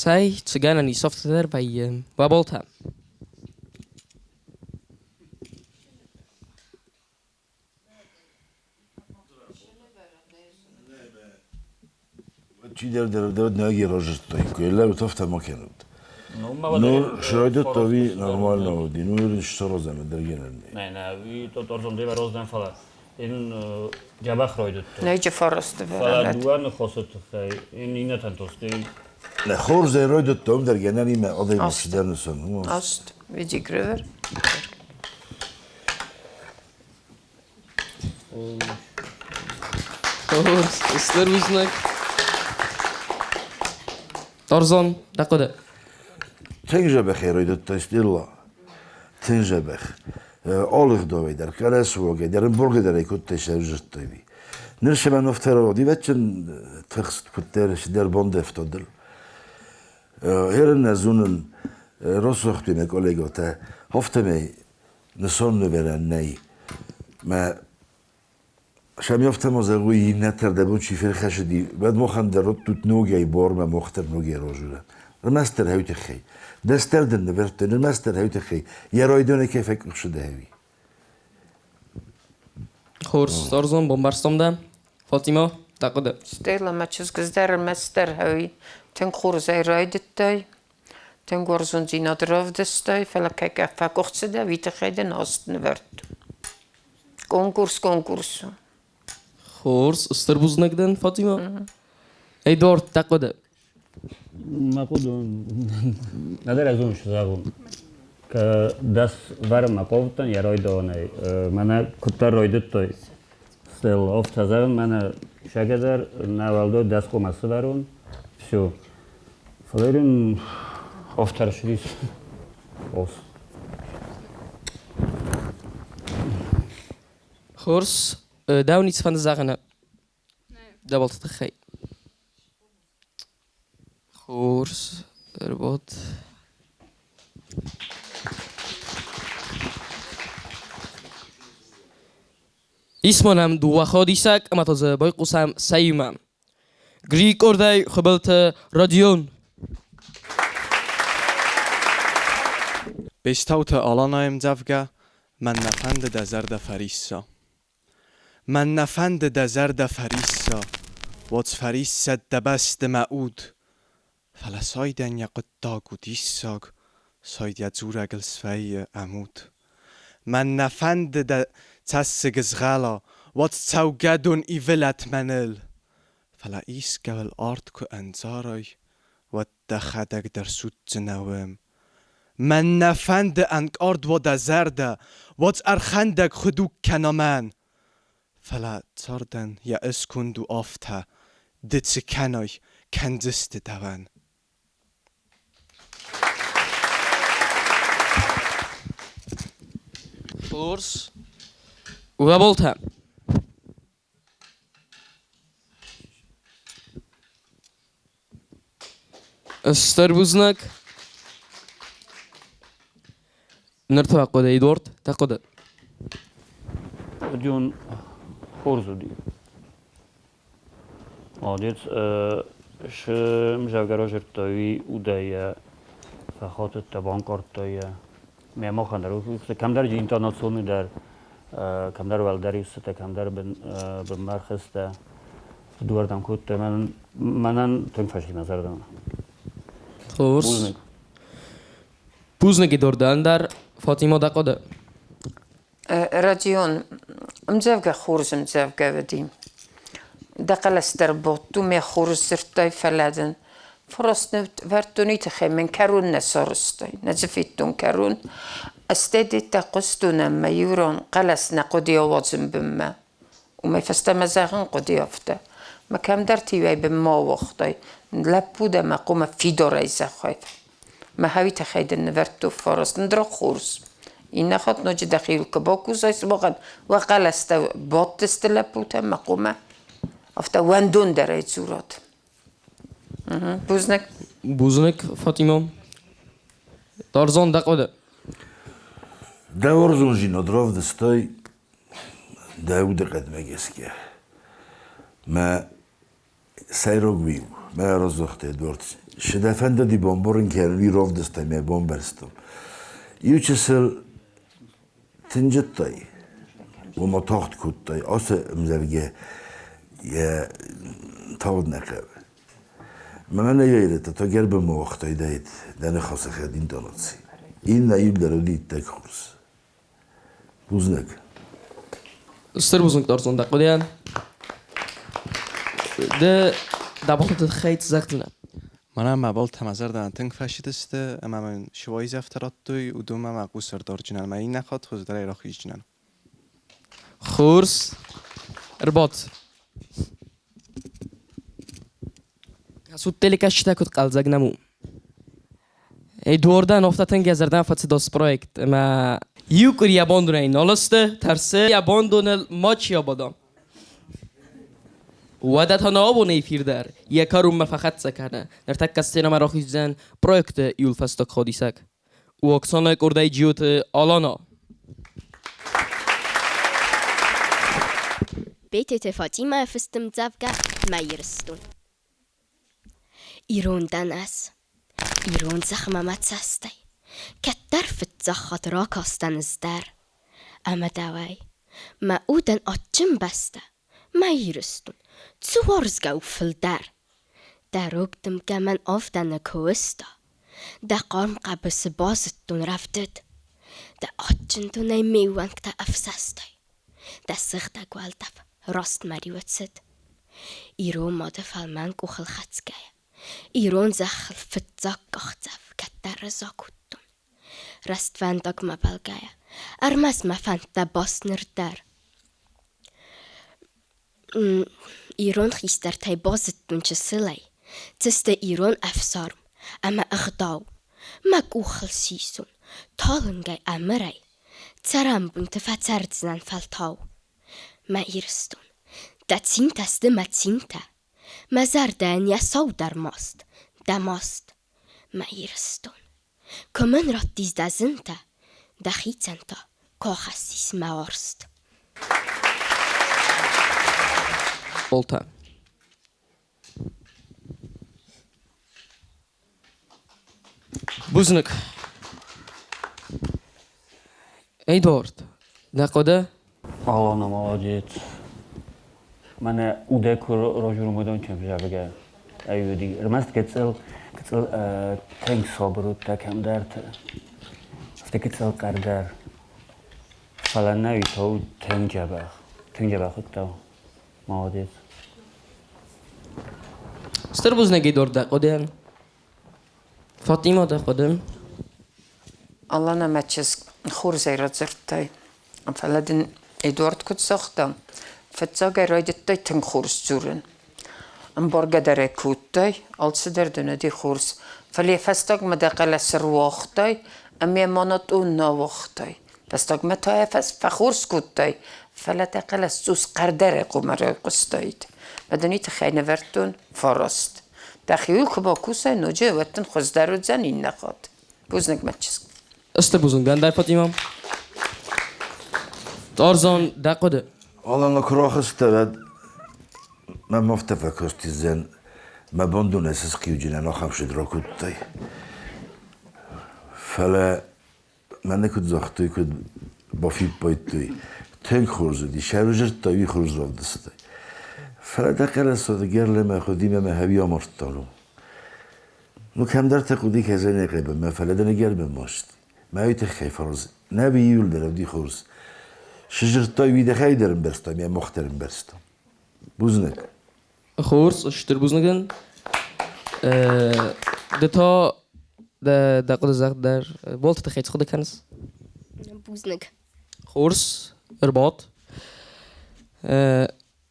Speaker 1: Zij tsugan ni software bij Wabolta.
Speaker 9: چی در نگی راجت توی کلا بتفت ما کنند. نور شاید توی نرمال نودی نورش سرازم درگیرن.
Speaker 7: نه وی تو ترزم دیو روزدن فلا این جبخ رویدت.
Speaker 8: نه چه فرست
Speaker 7: فلا دوان خواست خی این تنتوستی.
Speaker 9: نه خورز رویدت توم درگیرن این آدمی مشدر نسان.
Speaker 8: است ویدی گروور.
Speaker 1: Ister uznak. Tarzan دقیقه.
Speaker 9: تنجا بخیر رویدت تایست الله. تنجا بخ. آلق دوی در کلاس وگه در برگ در ایکوت تشویق توی. نرشه من افترا دی وچن تخست پترش در بند افتادل. هرن نزونن راسخت بیم کلیگا تا هفته می نسان نبرن نی. ما شام یافتم از اقوی نتر دبون چی فرخش دی بعد مخن در رد توت نوگی بار ما مختر نوگی راجوله. المستر هیوت خی. دستر دن نبرد المستر هیوت خی. یه رایدونه که فکر شده هیوی.
Speaker 1: خورس تارزان بومبارستاندا. فاطمه دقیقه.
Speaker 8: ستیلا ما چیز گذر المستر هیوی. تن خورزای رایدت تای. تن گورزون زینا دراف دستای فلا که فکوخت سده ویت خیلی ناست نبرد. کنکورس.
Speaker 1: خورس استر بوزنگدن فاطمه. ایدارد دقیقه.
Speaker 7: ما خودم نداره از اون شزاگم که دست ورم مکوفتن یا روی دانه من کتر رویدت توی استل افت هزارن من شگدر نوالدو دست کمسته برون شو فلرین افتر شدیس اوس
Speaker 1: خورس داو niets van de zaken. Dat wordt te gek. خورس ارباط اسمم دو خادیسک اما تازه بای قسم سیمم گریک اردای خبلت رادیون
Speaker 4: بشتوت آلانایم زفگه من نفند دزرد فریسا. من نفند دزرد فریسا وات فریسا دبست معود فلا سايدن يقطاق وديساق سايد يزورق السفاي عمود من نفند دا تسق زغالا وات تسوقدون إيفلت منل فلا إيسقل الأرض كو أنزاراي وات دخدق در سود نوام من نفند انك أرض ودا زرده وات أرخندق خدوك كنامان فلا تردن يا اسكن دو آفتا دتس كناي كندست دوان
Speaker 1: خورس وابلتها استر بوزنك نرتفع قد ايدورد تقد
Speaker 7: جون خورزو دی آدیت شم جوگراجر تایی اودای فخات تبان کارت تایی میام خواندر و کم در اینترناسیونی در کم در ولدری است کم در به مرکز تا دوردم کود منن تنگ فشی نظر دارم
Speaker 1: خورس بوزنگی دوردن در فاطمه دقیقه
Speaker 8: رادیون مزوجة خورز مزوجة بدیم دقل استربوط تو می خورز زرتای فلادن فرست ورتونی تخی من کرون نسارستای نزفیتون کرون استدی تقصدون ما یورون قلس نقدی آوازم بما و ما فستم زغن قدی افته ما کم در تیوی به ما وقتای لپوده ما قوم فیدو رایزه خواهد ما هاوي تخيد النفرتو فرست ندرو خورس إن خط نوجي دخيل كبوكو زيس بغن وقالست بوتست لبوتا مقومة أفتا واندون دريت زورات بوزنك
Speaker 1: بوزنك فاطمة تارزان دقوده
Speaker 9: Da orzunjin odrov destoj Daud qedme geske. Ma sayrogviu, ma rozoxte dort. Şedefende di bomborun kelvi rov destoj me bomberstom. Yuchesel tinjettay. وما تاخت كوتاي أس مزرجة يا تاود نقب ما من يجري تتجرب ما وقت يدايد ده خاص خدين دانتسي این نایب درودی تکورس بوزنک
Speaker 1: استر بوزنك دارزون دقوديان ده دابخت خيط زغتنا
Speaker 4: من ما بال تمازر دان تنگ فشیدست اما من شوای زفترات دوی و دوم ما قوسر دار جنال ما این نخواد خوز در ایراخی جنال
Speaker 1: خورس ارباط سود تلكاشتا كنت قلزق نمو دوردن افتادن گذردن فاتس داس پروژه ما یوکر یاباندونه این نالسته ترسه یاباندونه ماچ یابادم ودت هنا آبونه فیر در یکارم مفخت سکنه در تک کستینا مراخی زن پروژه یول فستک خودی سک و اکسانه کرده جیوت آلانا
Speaker 15: بیت فاطمه فستم زفگه میرستون ایرون دنس ایرون زخممت سستی که درفت زخات را کاستن ازدر اما دوای ما اودن آتجم بسته ما ایرستون زوارزگو فل در اگدم که من آفدن کوستا ده قارم قبس بازتون رفتد ده آتجندونه میوان که افسستی ده سخته گوالدف راست مریوت سد ایرون ماده فالمن گوخل خطسگه ایرون زخل فتزاک گاختف که در رزا کدون رست فنداک مبلگه ارمز مفند ده باسنر در ایرون خیستر تای بازتون چه سلی تست ایرون افسارم اما اغداو ما گوخل سیسون تالنگه امره ترم بون تفترد زنن فلتاو ما ایرستون ده تین تسته ما تین تا مزردن یا سو در ماست دماست ما ایرستون کمن را دیز دزن تا دخیتن تا که خستیس موارست
Speaker 1: بولتان بوزنک ایدوارد نقده
Speaker 7: آلانا молодец من اودک راجور مدان چم جوگه ایودی رمست کتسل تنگ صابرو تکم درت افته کتسل قردر فلان نوی تو تنگ جبه خود تو молодец
Speaker 1: استر بوزنک ایدوارد نقده فاطمه دقدم
Speaker 8: الله نمتشز خور زيرات زرتاي فلادن إدوارد كنت سختم فتزاقي رايدتاي تن خورس زورن انبارگه داره کودتای آلس دردونه دی خورس فلی فستاق مدقل سر واختای امی مانات اون ناواختای فستاق متای فخورس کودتای فلا دقل سوس قردره قمره قستاید بدنی تخینه ورتون فراست دخیل که با کوسای نوجه وقتن خوزده رو زن این نخواد بوزنک مچیز
Speaker 1: است بوزن گندای فاطمه تارزان دقده
Speaker 9: Alana kuraxıstavad ma maftafakostizen ma bandonesas qiyujina naxamshid rakutay fala man kud zaxtoy kud bafib baytoy ten khurzi sharujat tawi khurzdastay fala daqala sodgerle ma khudim ma habiya martalo nu kam dar taqudi kazane qiba ma fala dana gelme most ma yitkhay farz nabi yul daradi khurz شجرتای ویده خیدرم برستم یا مخترم برستم بوزنک
Speaker 1: خورس اشتر بوزنگن دتا دا قد زغ در بولت تخیت خود کنس
Speaker 15: بوزنگ
Speaker 1: خورس ارباط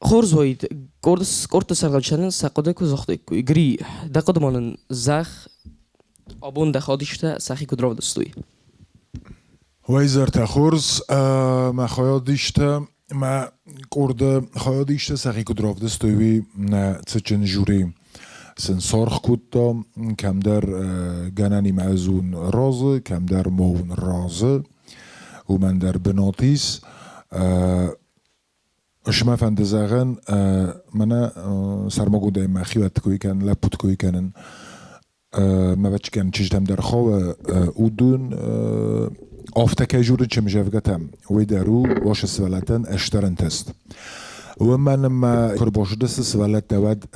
Speaker 1: خورس وید قرد سرگل چنن سقده کو زخته کو گری دا قد مانن زخ آبون دخادیشته سخی کدراو دستوی
Speaker 16: ویزر تخورس ما خیادیشته ما کرده خیادیشته سخی کدراو دستوی نه چچن جوری سن سرخ کدتا کم در گنانی معزون رازه کم در مون رازه و من در بناتیس شما فند زغن من سرماگوده مخیوت کوی کن لپوت کوی کنن ما بچه کن چیزتم در خواه او دون آفتکه جوره چه مجفگتم وی درو واش سوالتن اشترن تست و من ما کار باشه دست سوالت دواد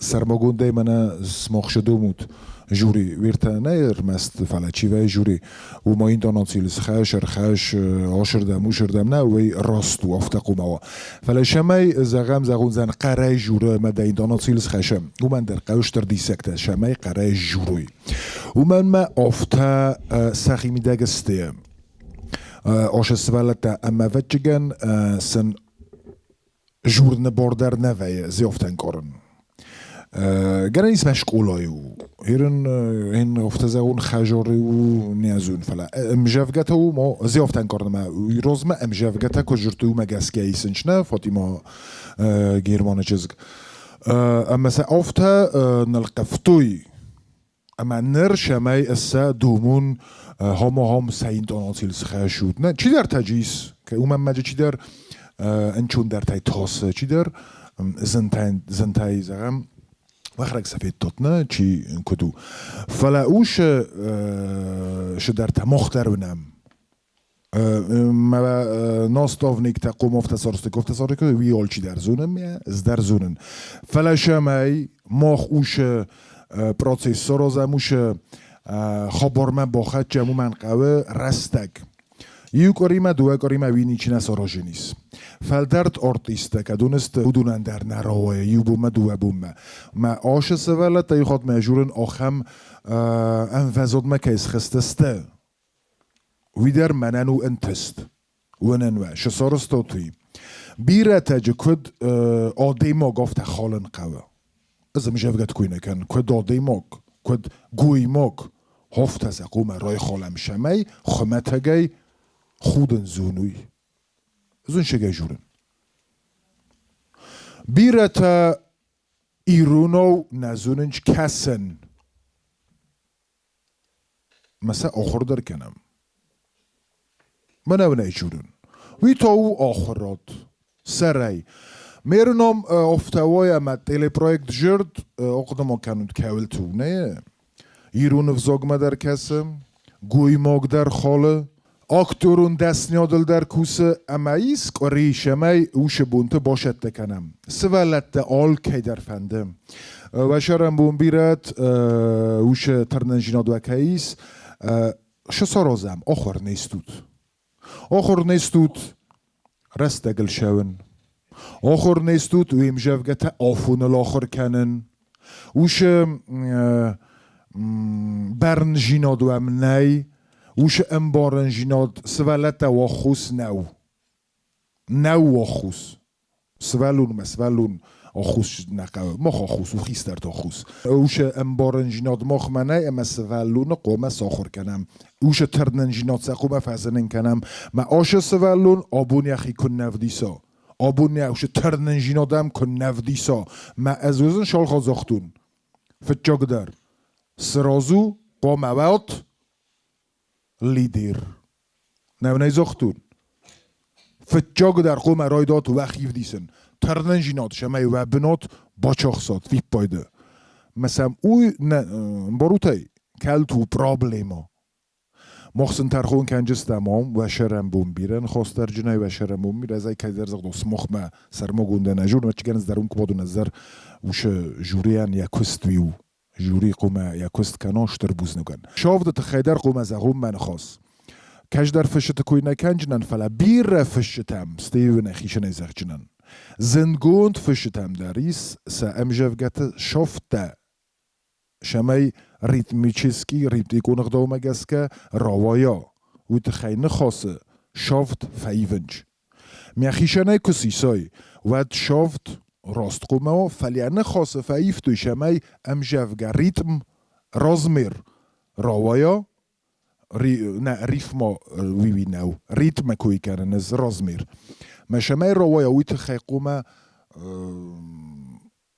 Speaker 16: سرماگوده من سماخ شده مود جوری ویرتا نیر مست فلچی و جوری و ما این داناتیلس خش آشر دم نه وی راست و افتقو ما فلشمای زغون زن قره جوره ما این داناتیلس خشم و من در قوشتر دیسکت شمای قره جوری و من ما افتا سخی میدگسته آش سوالت اما وجگن سن جورن باردر نوی زیافتن کارن گرن ایس مشغولایو هین افتزاون خجاری و نیازون فلا امجافگتا و ما زیافتن کارن ما روز ما امجافگتا کجرتو ما گسکی ایسنش نه فاطمه گیرمان چیزگ اما سا افتا نلقفتوی اما نر شمای اسا دومون هم سین داناتیلس خشود نه چی در تجیس که اومم مجه چی در انچون در تای تاسه چی در زنتای زغم وخرج سفید توتنا چی کدو فلا اوش شدر تمختر ونم ما ناستافنیک تقوم افتسارستک وی آل چی در زونم یا زدر زونن فلا شمای ماخ اوش پروسیسور روزموش خبر من باخت جمو من قوه رستک یو کاریما دو کاریما وینی چی نساراجنیس فلدرت آرتیسته که دونست بدونن در نراوه یو بوم دو بوم ما آش سوالت تا یخواد مجورن آخم انفزاد ما کیس خستسته ویدر مننو انتست وننوه شسارستا توی بیره تاج کد آدیما گفت خالن قوه از مجفگت کوی نکن کد آدیماک کد گویماک هفت از اقوم رای خالم شمی خمتگی خودن زونوی زون شگه جورن بیره تا ایرونو نزوننج کسن مثلا آخر در کنم من او نیجورن وی تا او آخرات سرای میرنم افتوای اما تیلی پرویکت جرد اقدم ها کنند کول تو نه ایرون افزاگ ما در کسم گوی ماگ در خاله اکتورون دست نیادل در کوسه اما ایس کاری شمای اوش بونته باشد تکنم سوالت آل که در فندم و شرم بون بیرد اوش ترنجیناد و کهیس شسارازم آخر نیستود رست دگل شون آخر نیستود ویم جوگت آفون الاخر کنن اوش برن جیناد و امنی وش امبارن جیناد سوالت و خوس نو خوس سوالون آخوس نقه مخ آخوس و خیس در تا خوس وش امبارن جیناد مخ منه اما سوالون قومه ساخر کنم وش ترنن جیناد سقومه فزنن کنم ما آش سوالون آبون یخی کن نفدیسا آبون یخش ترنن جینادم کن نفدیسا ما از وزن شال خازاختون فتجاگ در سرازو قومه وات لیدر نه زختون فتجاگ در قوم رایدات و خیف دیسن ترنن جینات شمای و بنات باچاخسات ویپ پایده مثلا اوی باروتای کل تو پرابلیما مخصن ترخون کنجست تمام و شرم بوم بیرن خواستر جنای و شرم بوم میره از ای که در زغد اسمخ ما سرما گونده نجور و چگنز در اون که بادو نظر وش جوریان یا کست ویو جوری قومه یا کست کناش در بوز نگن شافده تخیدر قومه زغوم من خواست کج در فشت کوی نکنجنن فلا بیر فشتم ستیو نخیش نیزخ جنن زنگوند فشتم داریس سا امجفگت شافته شمای ریتمیچیسکی ریتمی کنق دومه گسکه راوایا و تخی نخواسته شافت فیونج میخیشنه کسیسای ود شافت راست قومه فلی نخواسته فیف توی شمای امجفگه ریتم رازمیر روایا ریفما وی نو ریتم کوی کردن از رازمیر مشمای روایا ویت خیقوما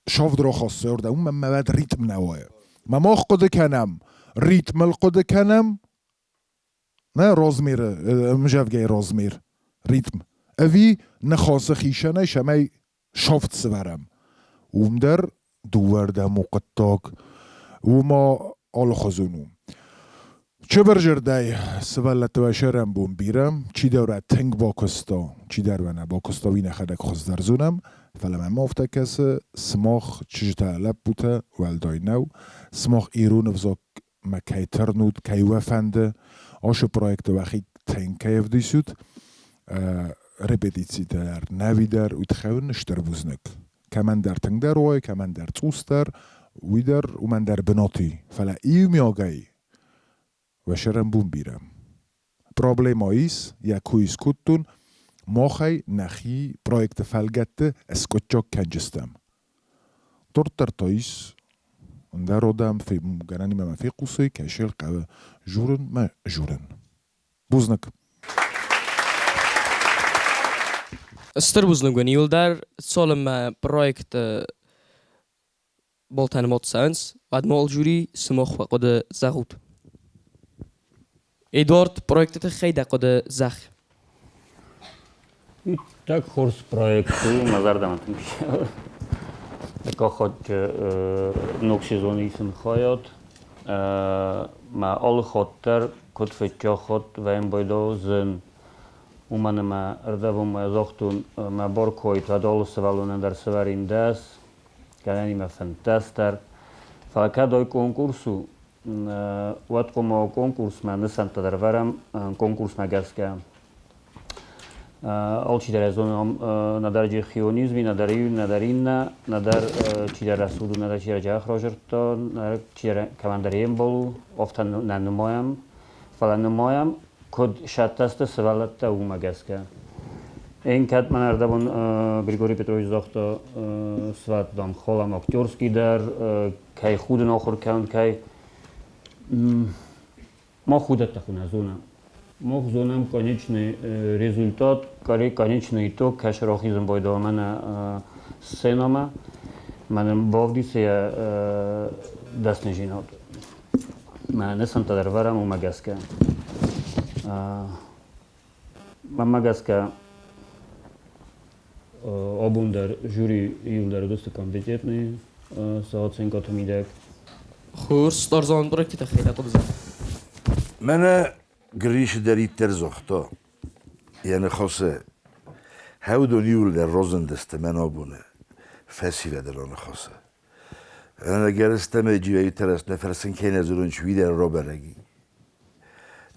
Speaker 16: شاف درا خاصه ورده اون من بعد ریتم نوایا ما قد کنم ریتم القد کنم نه رازمیر مجفگی رازمیر ریتم اوی نخواست خیشنه شمای شافت سورم اوم در دوورده مقطاق وما آل خزونوم چه برجردای سوالت و شرم بوم بیرم چی دوره تنگ با کستا چی در ونه با کستا وی نخدک خواست در زونم فلما ما افتا کسی سماخ چجتا لب بوده والدای نو سماخ ایرون افزاک مکی ترنود کی وفنده آش پرویکت وخی تنگ که افدی سود رپتیسی در نوی در اوتخون نشتر بوزنک که من در تنگ در وای که من در توس در وی در و من در بناتی فلا ایو میاگای و شرم بوم بیرم پرابلم آیس یا کویس کتون ماخی نخی پرویکت فلگت اسکوچاک کنجستم دور تایس در آدم فی گرانی ما فی قصه کشل قوه جورن ما جورن بوزنک
Speaker 1: استر بوزنگونی یول در سالم پرویکت بولتن مات سانس بعد مال جوری سماخ و قد زغود ایدوارد پرویکت خیلی قد زغ
Speaker 7: Так хорс проекту мазардам тимш. Така хот nog seizoen is een gehad. Maar alle hotter kot vetja hot wijn bij dozen. Umane ma erdavum ma zochtun ma borkoit wat alles vallen daar zwaar in das. Kan niet meer fantastisch. Vaak doe concursu. Wat como concurs ma nesanta daar varam concurs ma gaska. Alči dar zon nadar geonismi nadar inna nadar či dar rasudu nadar či dar jachrožerto nadar či dar kamandariem bolu oftan na numojam fala numojam kod šataste svalata umagaska en kad man ardabon Grigori Petrović zohto svat dom holam aktorski dar kaj худен охор кан kaj мо худата хуна зона Мог зонам конечный результат, конечный итог, кашрохизм бойда мана сценама, манем бовди се дасне жинот. Ма не сам тадар варам у магаска. Магаска обундар жюри юлдар доста компетентный со оценката мидек.
Speaker 1: خورس دارزان برکت خیلی قد زغ
Speaker 9: من گریش دارید ترزختا یعنی خاصه هودون یول در روزن دسته من آبونه فسی و دران خاصه انا گرستم جیوی ترس نفرسن که نزرون چوی در را برگی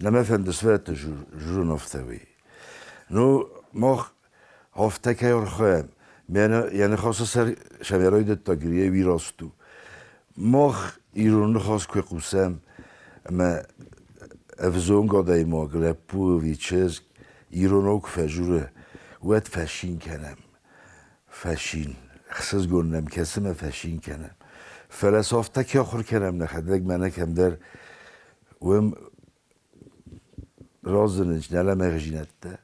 Speaker 9: نما فندسوات جرون افتوی نو ما هفته که خواهم یعنی خاصه سر شمیرای دتا گریه وی راستو ما ایرون خاص که قوسم اما افزون قدای ما گلپو ویچز ایران ook فجوره وقت فشین کنم فشین خصوص گونم کسیم فشین کنم فلسفه که آخر کنم نخدک من کم در وم رازنج نلم اغجینته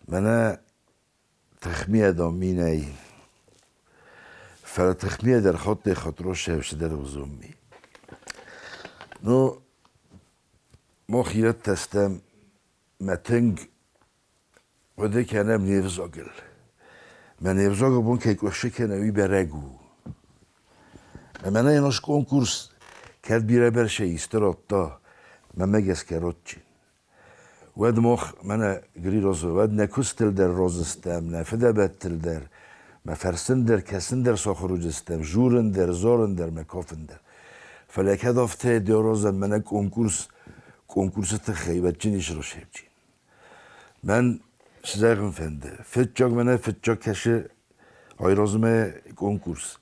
Speaker 9: من تخمیه دامینه فلا تخمیه در خط خطروش هفش در وزومی نو ما خیرت تستم متنگ وده کنم نیفزاگل من نیفزاگل بون که کوشه کنوی برگو من ایناش کنکورس کرد بیره برشه ایسترات دا من مگس کرات چین ود مخ من گری رازو ود نکستل در رازستم نفده بدتل در مفرسن در کسن در ساخروج استم جورن در زارن در مکافن در فلکه دافته دیارازم من کنکورس تخیبت چینیش رو شبچین من سیزایقم فنده فتجاق منه فتجاق کشه آیرازم کنکورس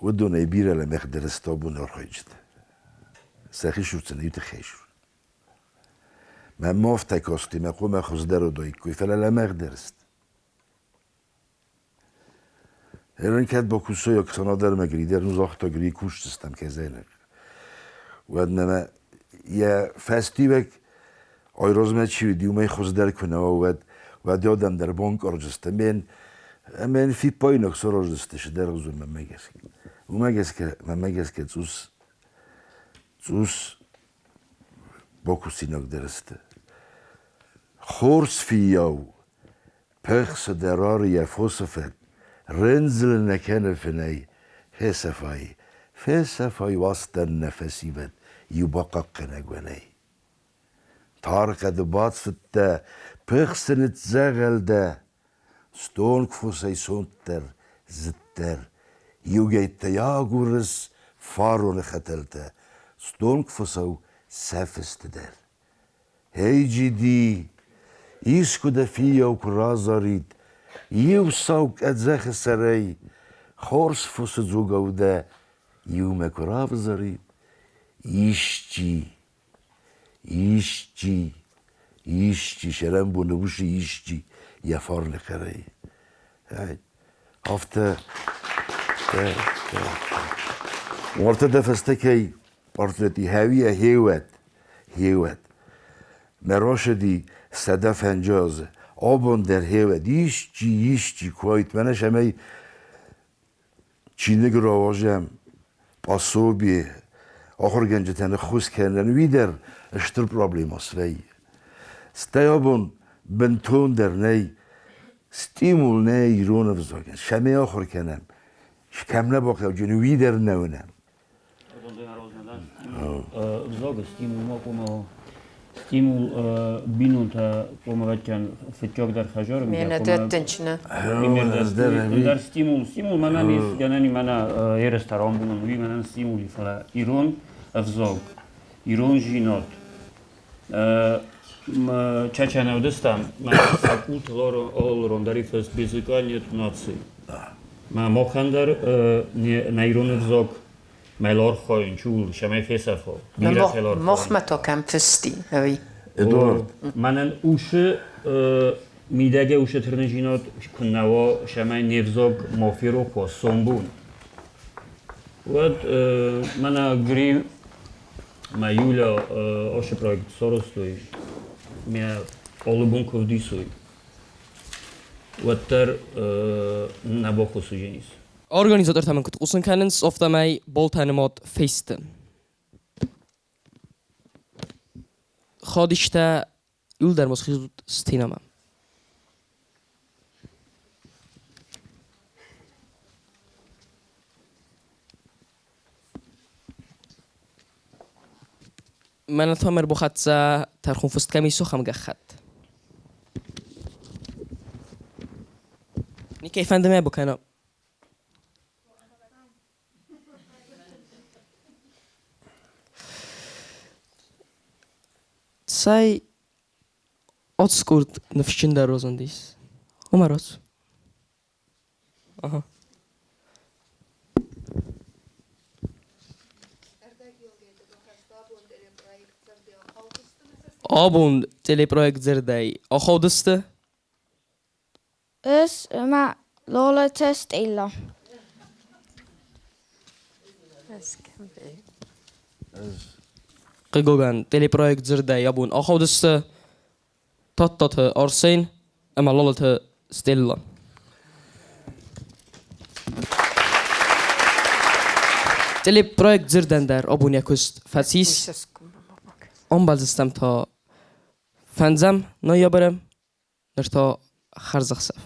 Speaker 9: و دونه بیره لمخ درستابون ارخایجده سخی شورتنه یوت خیشور من ماف تکاستی مقوم خزده رو دایی کوی فلا لمخ درست هران کد با کوسو یا کسانا در مگری در نوز آختا گری کوش دستم که زینه ودنا يا فاستيبك أي رزمة شو ديومي خز در کنه ود یادم در بانک آرجست من في باينك صار آرجستش در غزول ممگس که زوس باکو سیناک درسته خورس فياو پخس درار يفوسفت رنزل نكن فني فسفاي وسط النفسي بد يبقى قنقوني تارك دبات ستا پخس نتزغل ده ستونك فوسي سونتر زتر يوجي تياغورس فارون ختلته ستونك فوسو سافست در هيجي دي يسكو ده فيا وكرازاريد يوساوك اتزاخ سراي خورس فوس زوغو ده يوم كراف زاريد يشتي شرم بونبوش يشتي يفار لخراي هفته ورته ده فستكي بارتلتي هاوية هيوت مراشدي صدف هنجاز آبان در هیوت یشتی کوایت منش همه چینه گراواجم پاسوبی آخر گنج تنه خوز کردن ویدر اشتر پرابلیم آسوی ستیابون بنتون در نی ستیمول نه ایرون افزاگن شمه آخر کنم شکم نباقی جنوی در نونم
Speaker 7: Vzog stimul binuta pomagacan fetjog dar hajar
Speaker 8: Mena döttünçne.
Speaker 7: Dar stimul mananis ganani mana erestaram bunun vi manan stimuli fala iron vzog iron jinot чачана удастам ма сакут лоро олрон дари фес безикалният наци ма мохандар на ирон взог مالور خوين شول شماي فيسافو
Speaker 8: مخمتو كم فستي هوي
Speaker 9: ادوارد
Speaker 7: منن اوش میدگه اوش ترنجینات کنوا شماي نفزوگ مافیرو کو سومبون ود منا گریم ما یولا اوش پروژه سورستوی میا اولبون kovdisuj ودتر نباخو سوجینیس
Speaker 1: Organizatorlardan kutlusun kendiniz oftamay bol tanımat festi. Xodişte yıl dermos xizut stinama. من تامر بخاتزا ترخون فست کمی سخم گخت. نی کیفندمه بکنم. Sai odskurt nefşinde rozundayız. Umarız. Aha. Abun teleprojekt zerdey. Axodiste?
Speaker 3: Is ma lola test illa.
Speaker 1: قيقوغان تيليبرويكت زردة يابون أخودست تطت أرسين أما لولت ستيلا تيليبرويكت زردن در أبون يكوست فاسيس أمبالزستم تا فنزم نايا برم نرتا خرزخ سف